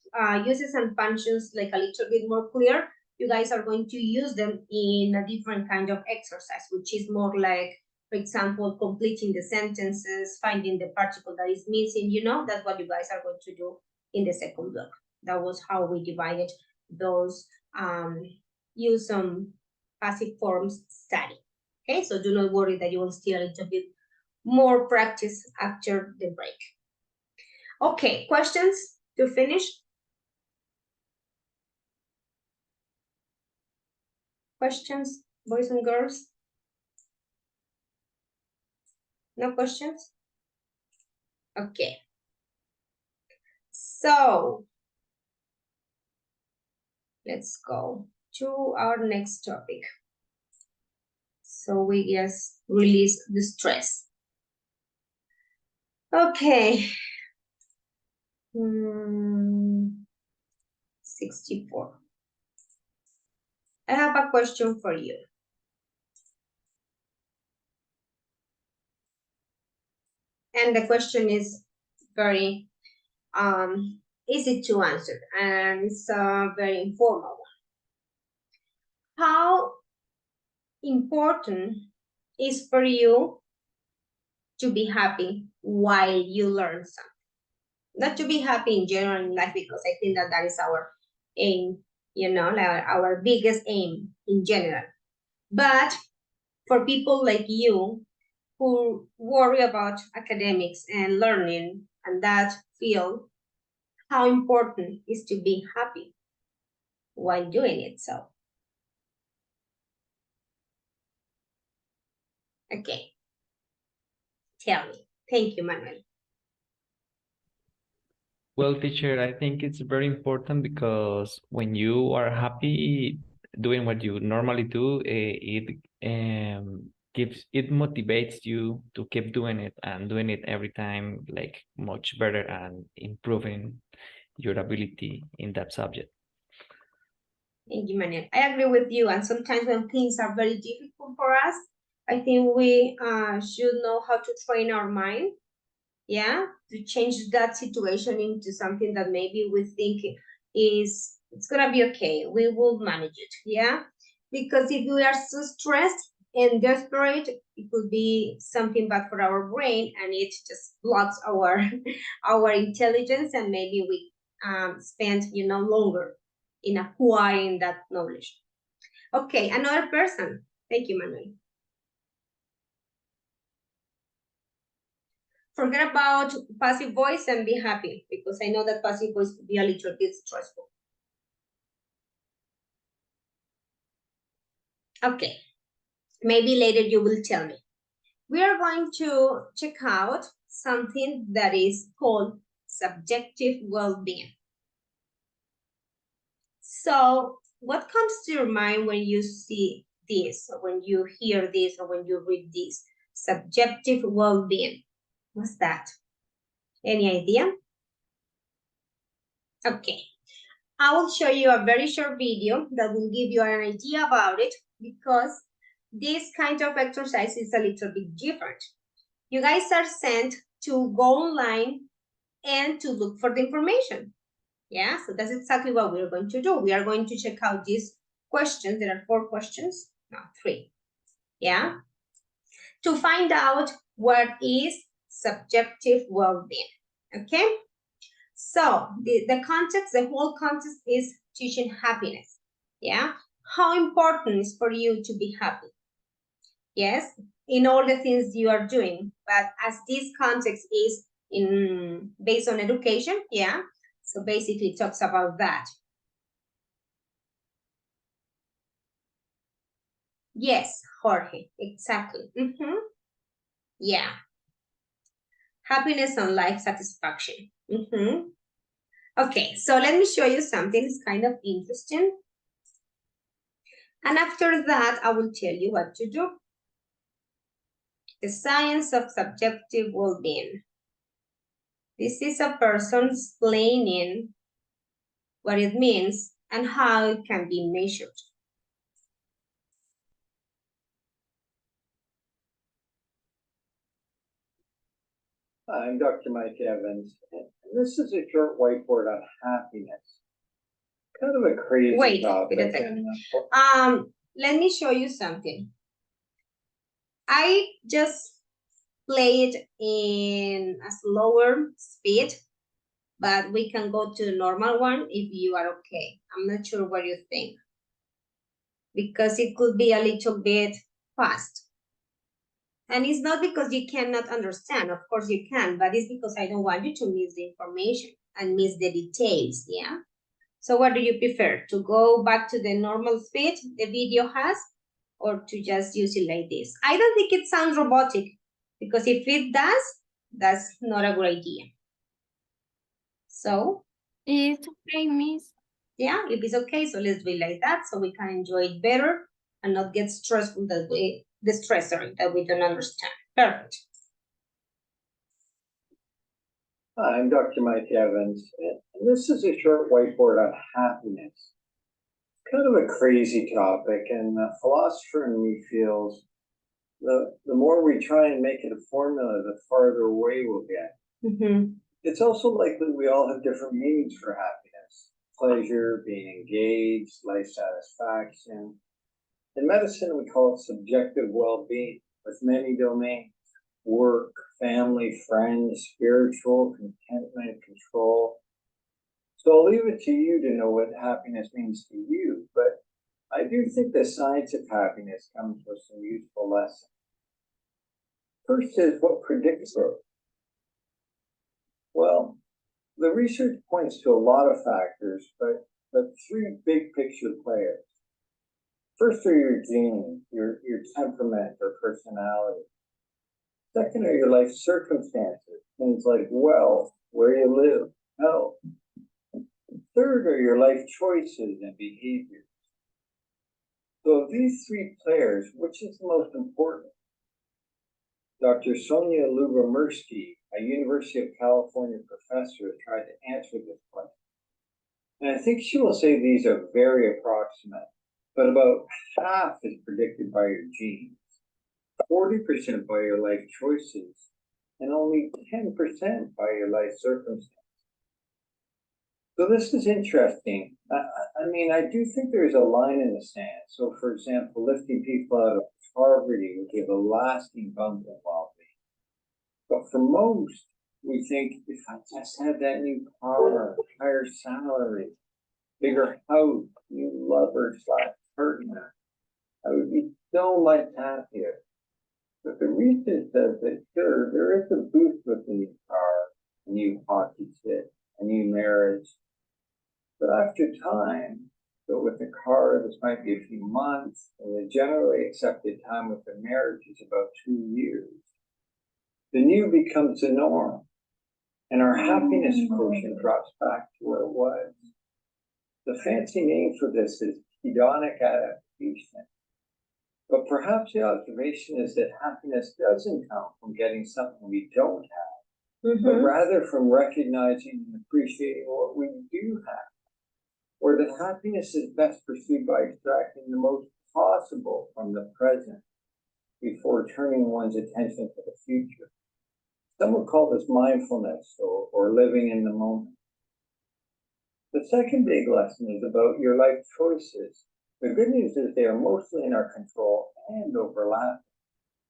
uses and functions like a little bit more clear, you guys are going to use them in a different kind of exercise, which is more like, for example, completing the sentences, finding the particle that is missing, that's what you guys are going to do in the second block. That was how we divided those use some passive forms study. Okay, so do not worry that you will still a little bit more practice after the break. Okay, questions to finish? Questions, boys and girls? No questions? Okay. So, let's go to our next topic. So we just release the stress. Okay. 64. I have a question for you. And the question is very easy to answer, and it's a very informal one. How important is for you to be happy while you learn something? Not to be happy in general in life, because I think that is our aim, you know, like our biggest aim in general. But for people like you who worry about academics and learning and that field, how important is to be happy while doing it? So, okay, tell me. Thank you, Manuel. Well, teacher, I think it's very important because when you are happy doing what you normally do, it motivates you to keep doing it and doing it every time, like much better and improving your ability in that subject. Thank you, Manuel. I agree with you. And sometimes when things are very difficult for us, I think we should know how to train our mind, yeah, to change that situation into something that maybe we think it's gonna be okay. We will manage it, yeah. Because if we are so stressed and desperate, it could be something bad for our brain, and it just blocks our our intelligence, and maybe we spend longer in acquiring that knowledge. Okay, another person. Thank you, Manuel. Forget about passive voice and be happy, because I know that passive voice could be a little bit stressful. Okay, maybe later you will tell me. We are going to check out something that is called subjective well-being. So what comes to your mind when you see this, or when you hear this, or when you read this? Subjective well-being. What's that? Any idea? Okay. I will show you a very short video that will give you an idea about it, because this kind of exercise is a little bit different. You guys are sent to go online and to look for the information. Yeah, so that's exactly what we're going to do. We are going to check out these questions. There are 4 questions, no, 3. Yeah, to find out what is subjective well-being. Okay, so the context, the whole context is teaching happiness. Yeah, how important is for you to be happy? Yes, in all the things you are doing, but as this context is based on education, yeah, so basically it talks about that. Yes, Jorge, exactly. Yeah, happiness and life satisfaction. Okay, so let me show you something. It's kind of interesting, and after that I will tell you what to do. The science of subjective well-being. This is a person explaining what it means and how it can be measured. I'm Dr. Mike Evans, and this is a short whiteboard on happiness. Kind of a crazy topic. Wait a second. Let me show you something. I just play it in a slower speed, but we can go to the normal one if you are okay. I'm not sure what you think, because it could be a little bit fast. And it's not because you cannot understand, of course you can, but it's because I don't want you to miss the information. and miss the details, yeah? So what do you prefer? To go back to the normal speed the video has, or to just use it like this? I don't think it sounds robotic, because if it does, that's not a good idea. So, It's okay, Miss. yeah, if it's okay, so let's do it like that so we can enjoy it better and not get stressful that we, the stressor that we don't understand. Perfect. Hi, I'm Dr. Mike Evans, and this is a short whiteboard on happiness. Kind of a crazy topic, and the philosopher in me feels the more we try and make it a formula, the farther away we'll get. Mm-hmm. It's also likely we all have different meanings for happiness: pleasure, being engaged, life satisfaction. In medicine, we call it subjective well-being, with many domains: work, family, friends, spiritual, contentment, control. So I'll leave it to you to know what happiness means to you, but I do think the science of happiness comes with some useful lessons. First is what predicts growth. Well, the research points to a lot of factors, but three big picture players. First are your genes, your temperament or personality. Second are your life circumstances, things like wealth, where you live, health. Third are your life choices and behaviors. So of these three players, which is the most important? Dr. Sonia Lubomirsky, a University of California professor, tried to answer this question. And I think she will say these are very approximate, but about half is predicted by your genes, 40% by your life choices, and only 10% by your life circumstances. So this is interesting. I mean, I do think there's a line in the sand. So for example, lifting people out of poverty would give a lasting bump in well-being. But for most, we think if I just had that new car, higher salary, bigger house, new lover / partner, I would be so much happier. But the research says that sure, there is a boost with the new car, a new hockey stick, a new marriage. But after time, so with the car, this might be a few months, and the generally accepted time with the marriage is about 2 years. The new becomes the norm, and our happiness quotient drops back to where it was. The fancy name for this is hedonic adaptation. But perhaps the observation is that happiness doesn't come from getting something we don't have, but rather from recognizing and appreciating what we do have. Or that happiness is best pursued by extracting the most possible from the present before turning one's attention to the future. Some would call this mindfulness or living in the moment. The second big lesson is about your life choices. The good news is they are mostly in our control and overlapping.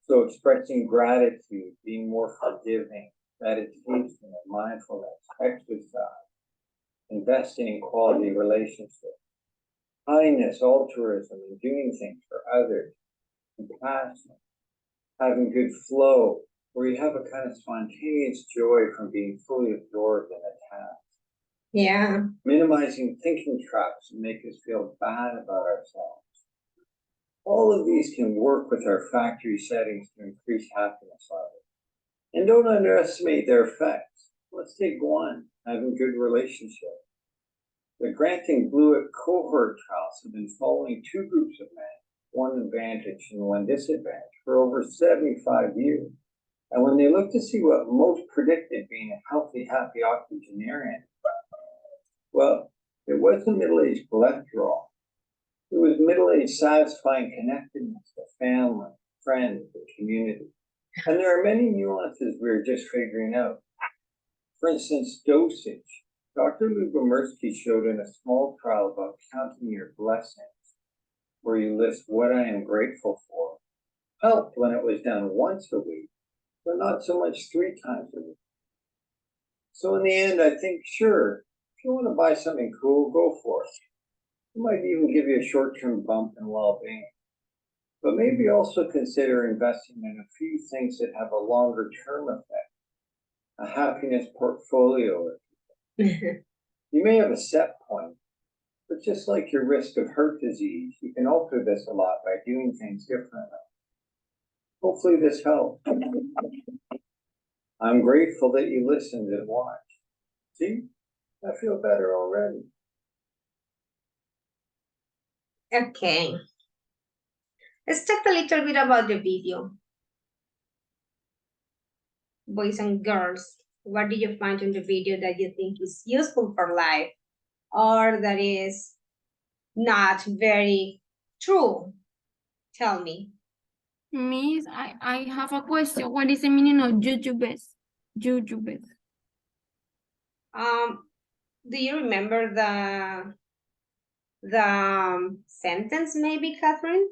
So expressing gratitude, being more forgiving, meditation and mindfulness, exercise, investing in quality relationships, kindness, altruism, and doing things for others, compassion, having good flow, where you have a kind of spontaneous joy from being fully absorbed in a task. Yeah. Minimizing thinking traps and make us feel bad about ourselves. All of these can work with our factory settings to increase happiness levels. And don't underestimate their effects. Let's take one, having good relationships. The Granting Blewett cohort trials have been following two groups of men, one advantage and one disadvantage, for over 75 years. And when they looked to see what most predicted being a healthy, happy octogenarian, well, it wasn't middle-aged cholesterol. It was middle-aged satisfying connectedness to family, friends, and community. And there are many nuances we're just figuring out. For instance, dosage. Dr. Lubomirsky showed in a small trial about counting your blessings, where you list what I am grateful for, helped when it was done once a week, but not so much 3 times a week. So in the end, I think, sure, if you want to buy something cool, go for it. It might even give you a short-term bump in well-being. But maybe also consider investing in a few things that have a longer-term effect, a happiness portfolio, You may have a set point, but just like your risk of heart disease, you can alter this a lot by doing things differently. Hopefully this helped. I'm grateful that you listened and watched. See, I feel better already. Okay. Let's talk a little bit about the video. Boys and girls, what did you find in the video that you think is useful for life or that is not very true? Tell me. Miss, I have a question. What is the meaning of jujubes? Jujubes. Do you remember the sentence maybe, Catherine?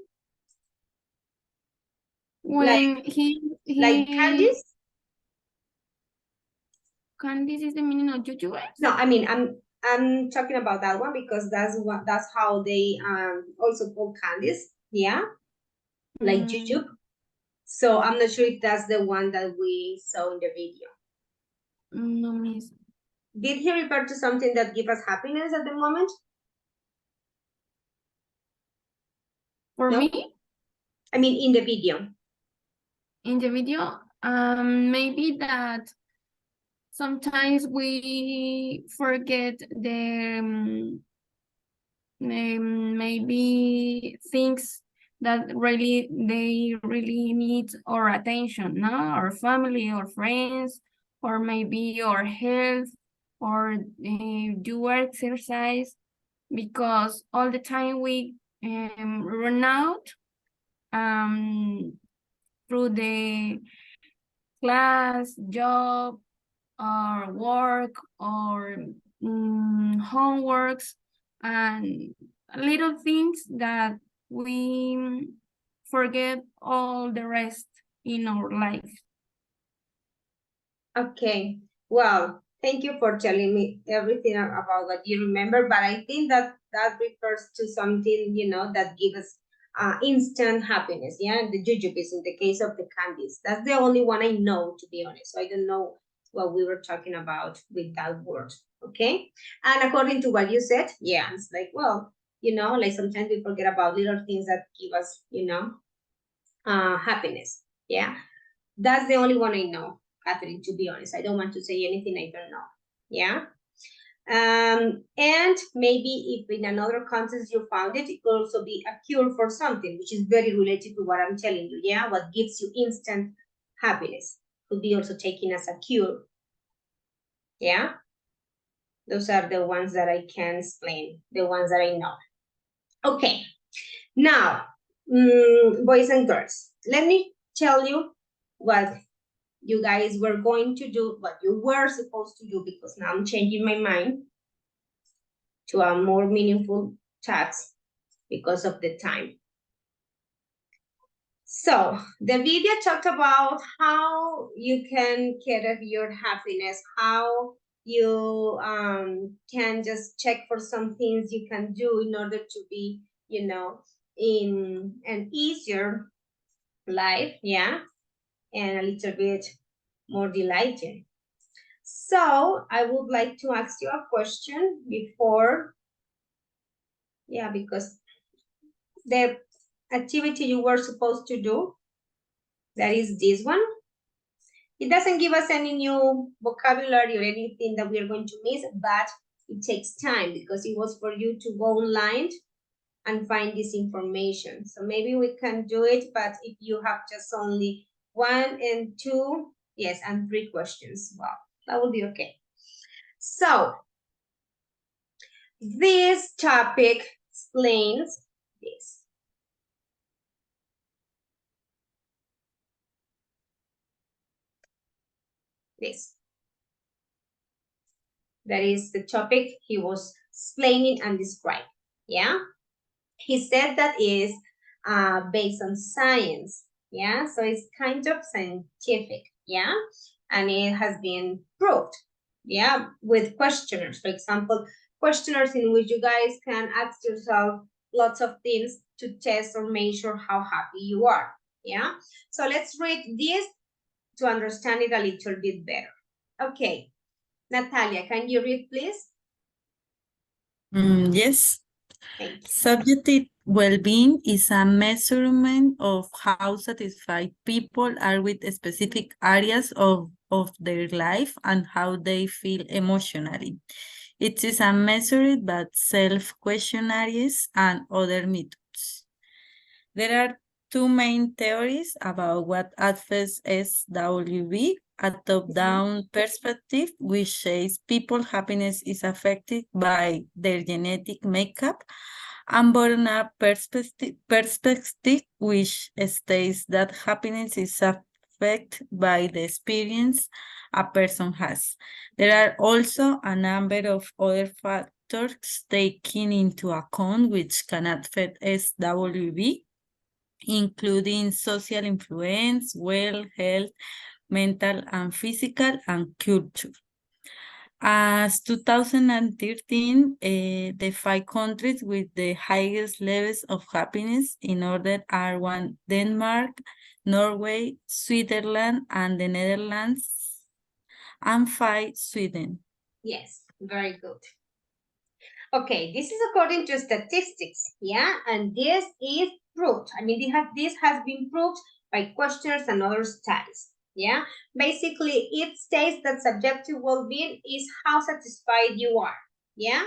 When Like Candice? Candice is the meaning of jujubes? No, I mean I'm talking about that one because that's how they also call Candice, yeah, like jujube. So I'm not sure if that's the one that we saw in the video. No, miss. Did he refer to something that gives us happiness at the moment? For No? me? I mean, in the video. In the video, maybe that sometimes we forget the maybe things that they really need our attention, no? Our family or friends, or maybe our health, or do exercise, because all the time we run out through the class, job, or work, or homeworks, and little things that we forget all the rest in our life. Okay, well, thank you for telling me everything about what you remember, but I think that refers to something, you know, that gives us instant happiness, yeah, the jujubes in the case of the candies. That's the only one I know, to be honest, so I don't know what we were talking about with that word, okay? And according to what you said, yeah, it's like, well, you know, like sometimes we forget about little things that give us, you know, happiness, yeah? That's the only one I know, Catherine, to be honest. I don't want to say anything I don't know, yeah? And maybe if in another context you found it, it could also be a cure for something, which is very related to what I'm telling you, yeah? What gives you instant happiness could be also taken as a cure, yeah? Those are the ones that I can explain, the ones that I know. Okay, now, boys and girls, let me tell you what you guys were going to do, what you were supposed to do, because now I'm changing my mind to a more meaningful task because of the time. So the video talked about how you can get your happiness, how you can just check for some things you can do in order to be, you know, in an easier life, yeah, and a little bit more delighting. So I would like to ask you a question before, yeah, because the activity you were supposed to do, that is this one. It doesn't give us any new vocabulary or anything that we are going to miss, but it takes time because it was for you to go online and find this information. So maybe we can do it, but if you have just only 1 and 2, yes, and 3 questions, well, that will be okay. So this topic explains this. This. That is the topic he was explaining and describing, yeah? He said that is based on science, yeah? So it's kind of scientific, yeah? And it has been proved, yeah? With questionnaires, for example, questionnaires in which you guys can ask yourself lots of things to test or measure how happy you are, yeah? So let's read this to understand it a little bit better. Okay, Natalia, can you read, please? Yes. Thank you. Subjective well-being is a measurement of how satisfied people are with specific areas of their life and how they feel emotionally. It is a measured by self-questionnaires and other methods. There are two main theories about what affects SWB. A top-down perspective, which says people's happiness is affected by their genetic makeup, and bottom-up perspective, which states that happiness is affected by the experience a person has. There are also a number of other factors taken into account which can affect SWB, including social influence, health, mental and physical, and culture. As 2013, the 5 countries with the highest levels of happiness in order are one, Denmark, Norway, Switzerland, and the Netherlands, and 5, Sweden. Yes, very good. Okay, this is according to statistics, yeah, and this is proved. I mean, this has been proved by questionnaires and other studies, yeah. Basically, it states that subjective well-being is how satisfied you are, yeah,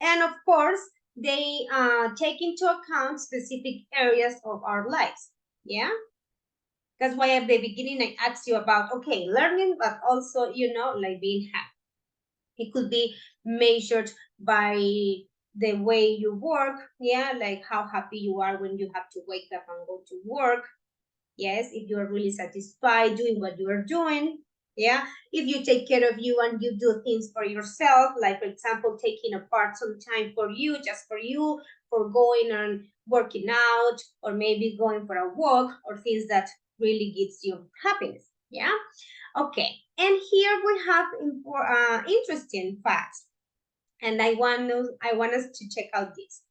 and of course, they take into account specific areas of our lives, yeah. That's why at the beginning I asked you about, okay, learning, but also, you know, like being happy. It could be measured by the way you work, yeah, like how happy you are when you have to wake up and go to work. Yes, if you're really satisfied doing what you are doing, yeah. If you take care of you and you do things for yourself, like for example, taking apart some time for you, just for you, for going and working out, or maybe going for a walk, or things that really gives you happiness, yeah. Okay, and here we have interesting facts, and I want us to check out this.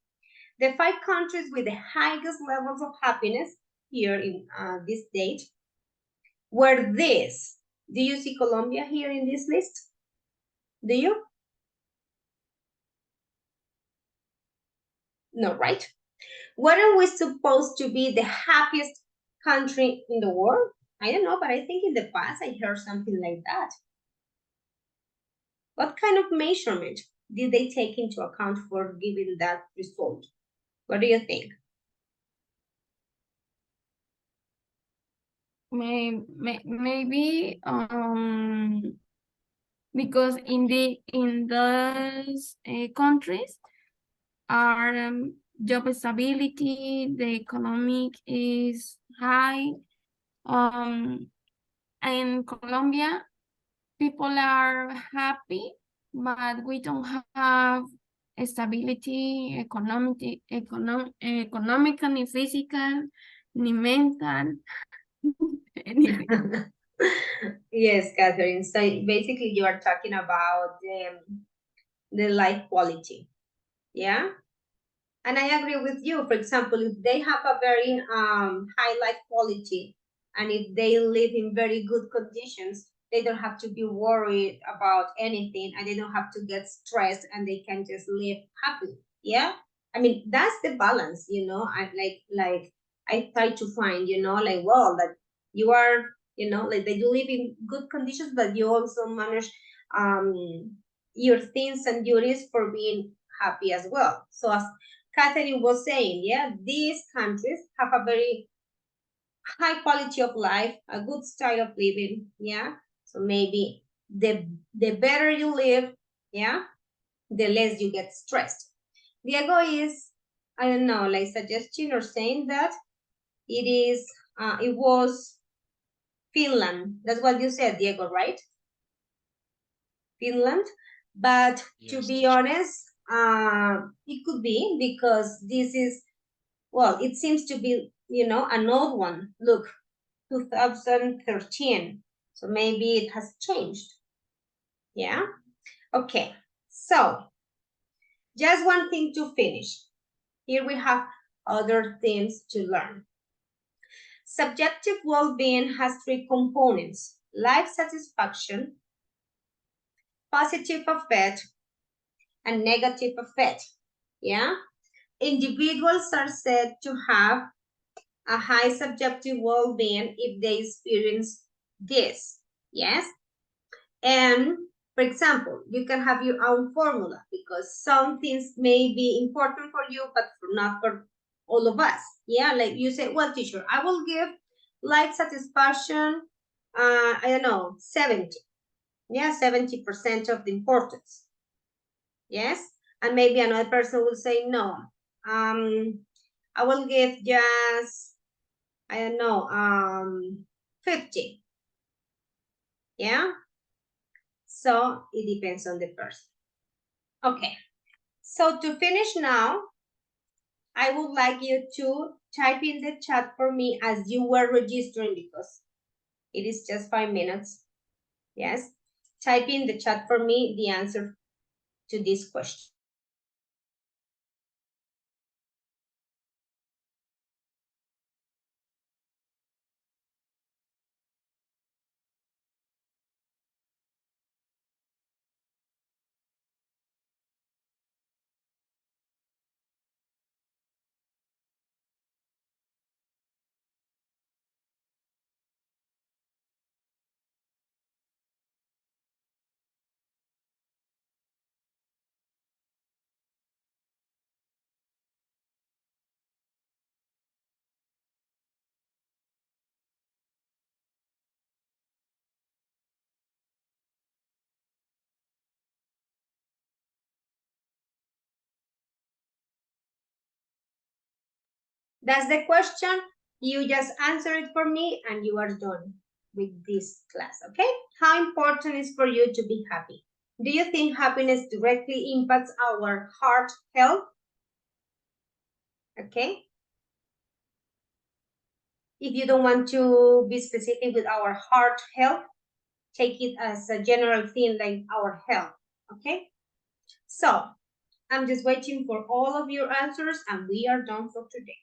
The 5 countries with the highest levels of happiness here in this date were this. Do you see Colombia here in this list? Do you? No, right? Weren't we supposed to be the happiest country in the world? I don't know, but I think in the past I heard something like that. What kind of measurement did they take into account for giving that result? What do you think? Maybe because in those countries are job stability, the economic is high. In Colombia, people are happy, but we don't have stability, economic, ni physical, ni mental, anything. Yes, Catherine. So basically, you are talking about the life quality. Yeah. And I agree with you. For example, if they have a very high life quality and if they live in very good conditions, they don't have to be worried about anything and they don't have to get stressed and they can just live happily. Yeah. I mean, that's the balance, you know. I like I try to find, you know, like, well, that you are, you know, like that you live in good conditions, but you also manage um your things and duties for being happy as well. So as Catherine was saying, yeah, these countries have a very high quality of life, a good style of living, yeah. So maybe the better you live, yeah, the less you get stressed. Diego is, I don't know, like suggesting or saying that it was Finland. That's what you said, Diego, right? Finland. But to Yes, be teacher. honest, it could be because this is, well, it seems to be, you know, an old one. Look, 2013. So maybe it has changed. Yeah. Okay. So just one thing to finish. Here we have other things to learn. Subjective well-being has 3 components: life satisfaction, positive effect and negative effect. Yeah. Individuals are said to have a high subjective well-being if they experience this. Yes. And for example, you can have your own formula because some things may be important for you, but not for all of us. Yeah, like you say, well, teacher, I will give life satisfaction, I don't know, 70. Yeah, 70% of the importance. Yes, and maybe another person will say, no, I will give just, I don't know, 50. Yeah, so it depends on the person. Okay, so to finish now, I would like you to type in the chat for me as you were registering because it is just 5 minutes. Yes, type in the chat for me the answer to this question. That's the question. You just answer it for me and you are done with this class, okay? How important is for you to be happy? Do you think happiness directly impacts our heart health? Okay. If you don't want to be specific with our heart health, take it as a general thing like our health, okay? So I'm just waiting for all of your answers and we are done for today.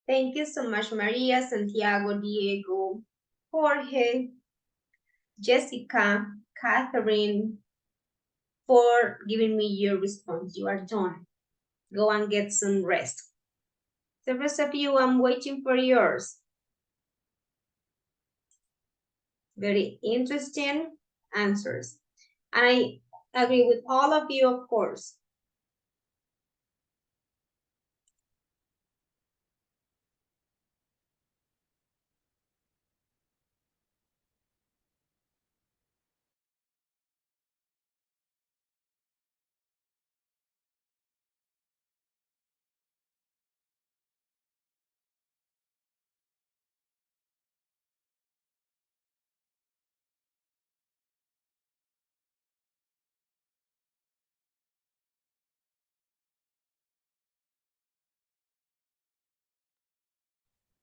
Thank you so much, Maria, Santiago, Diego, Jorge, Jessica, Catherine, for giving me your response. You are done. Go and get some rest. The rest of you, I'm waiting for yours. Very interesting answers. And I agree with all of you, of course.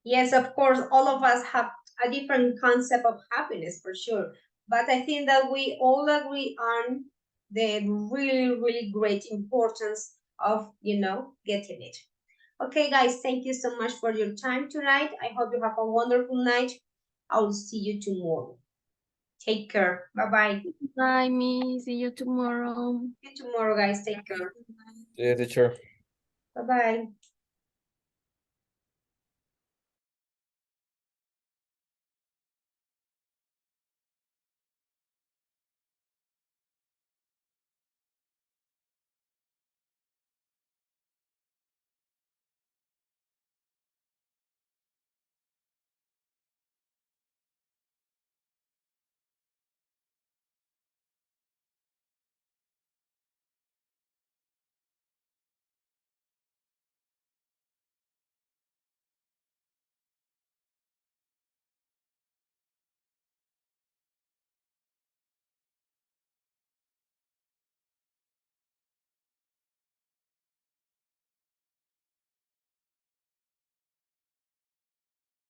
Yes, of course, all of us have a different concept of happiness for sure. But I think that we all agree on the really, really great importance of, getting it. Okay, guys, thank you so much for your time tonight. I hope you have a wonderful night. I'll see you tomorrow. Take care. Bye-bye. Bye, me. See you tomorrow. See you tomorrow, guys. Take care. Yeah, teacher. Bye-bye.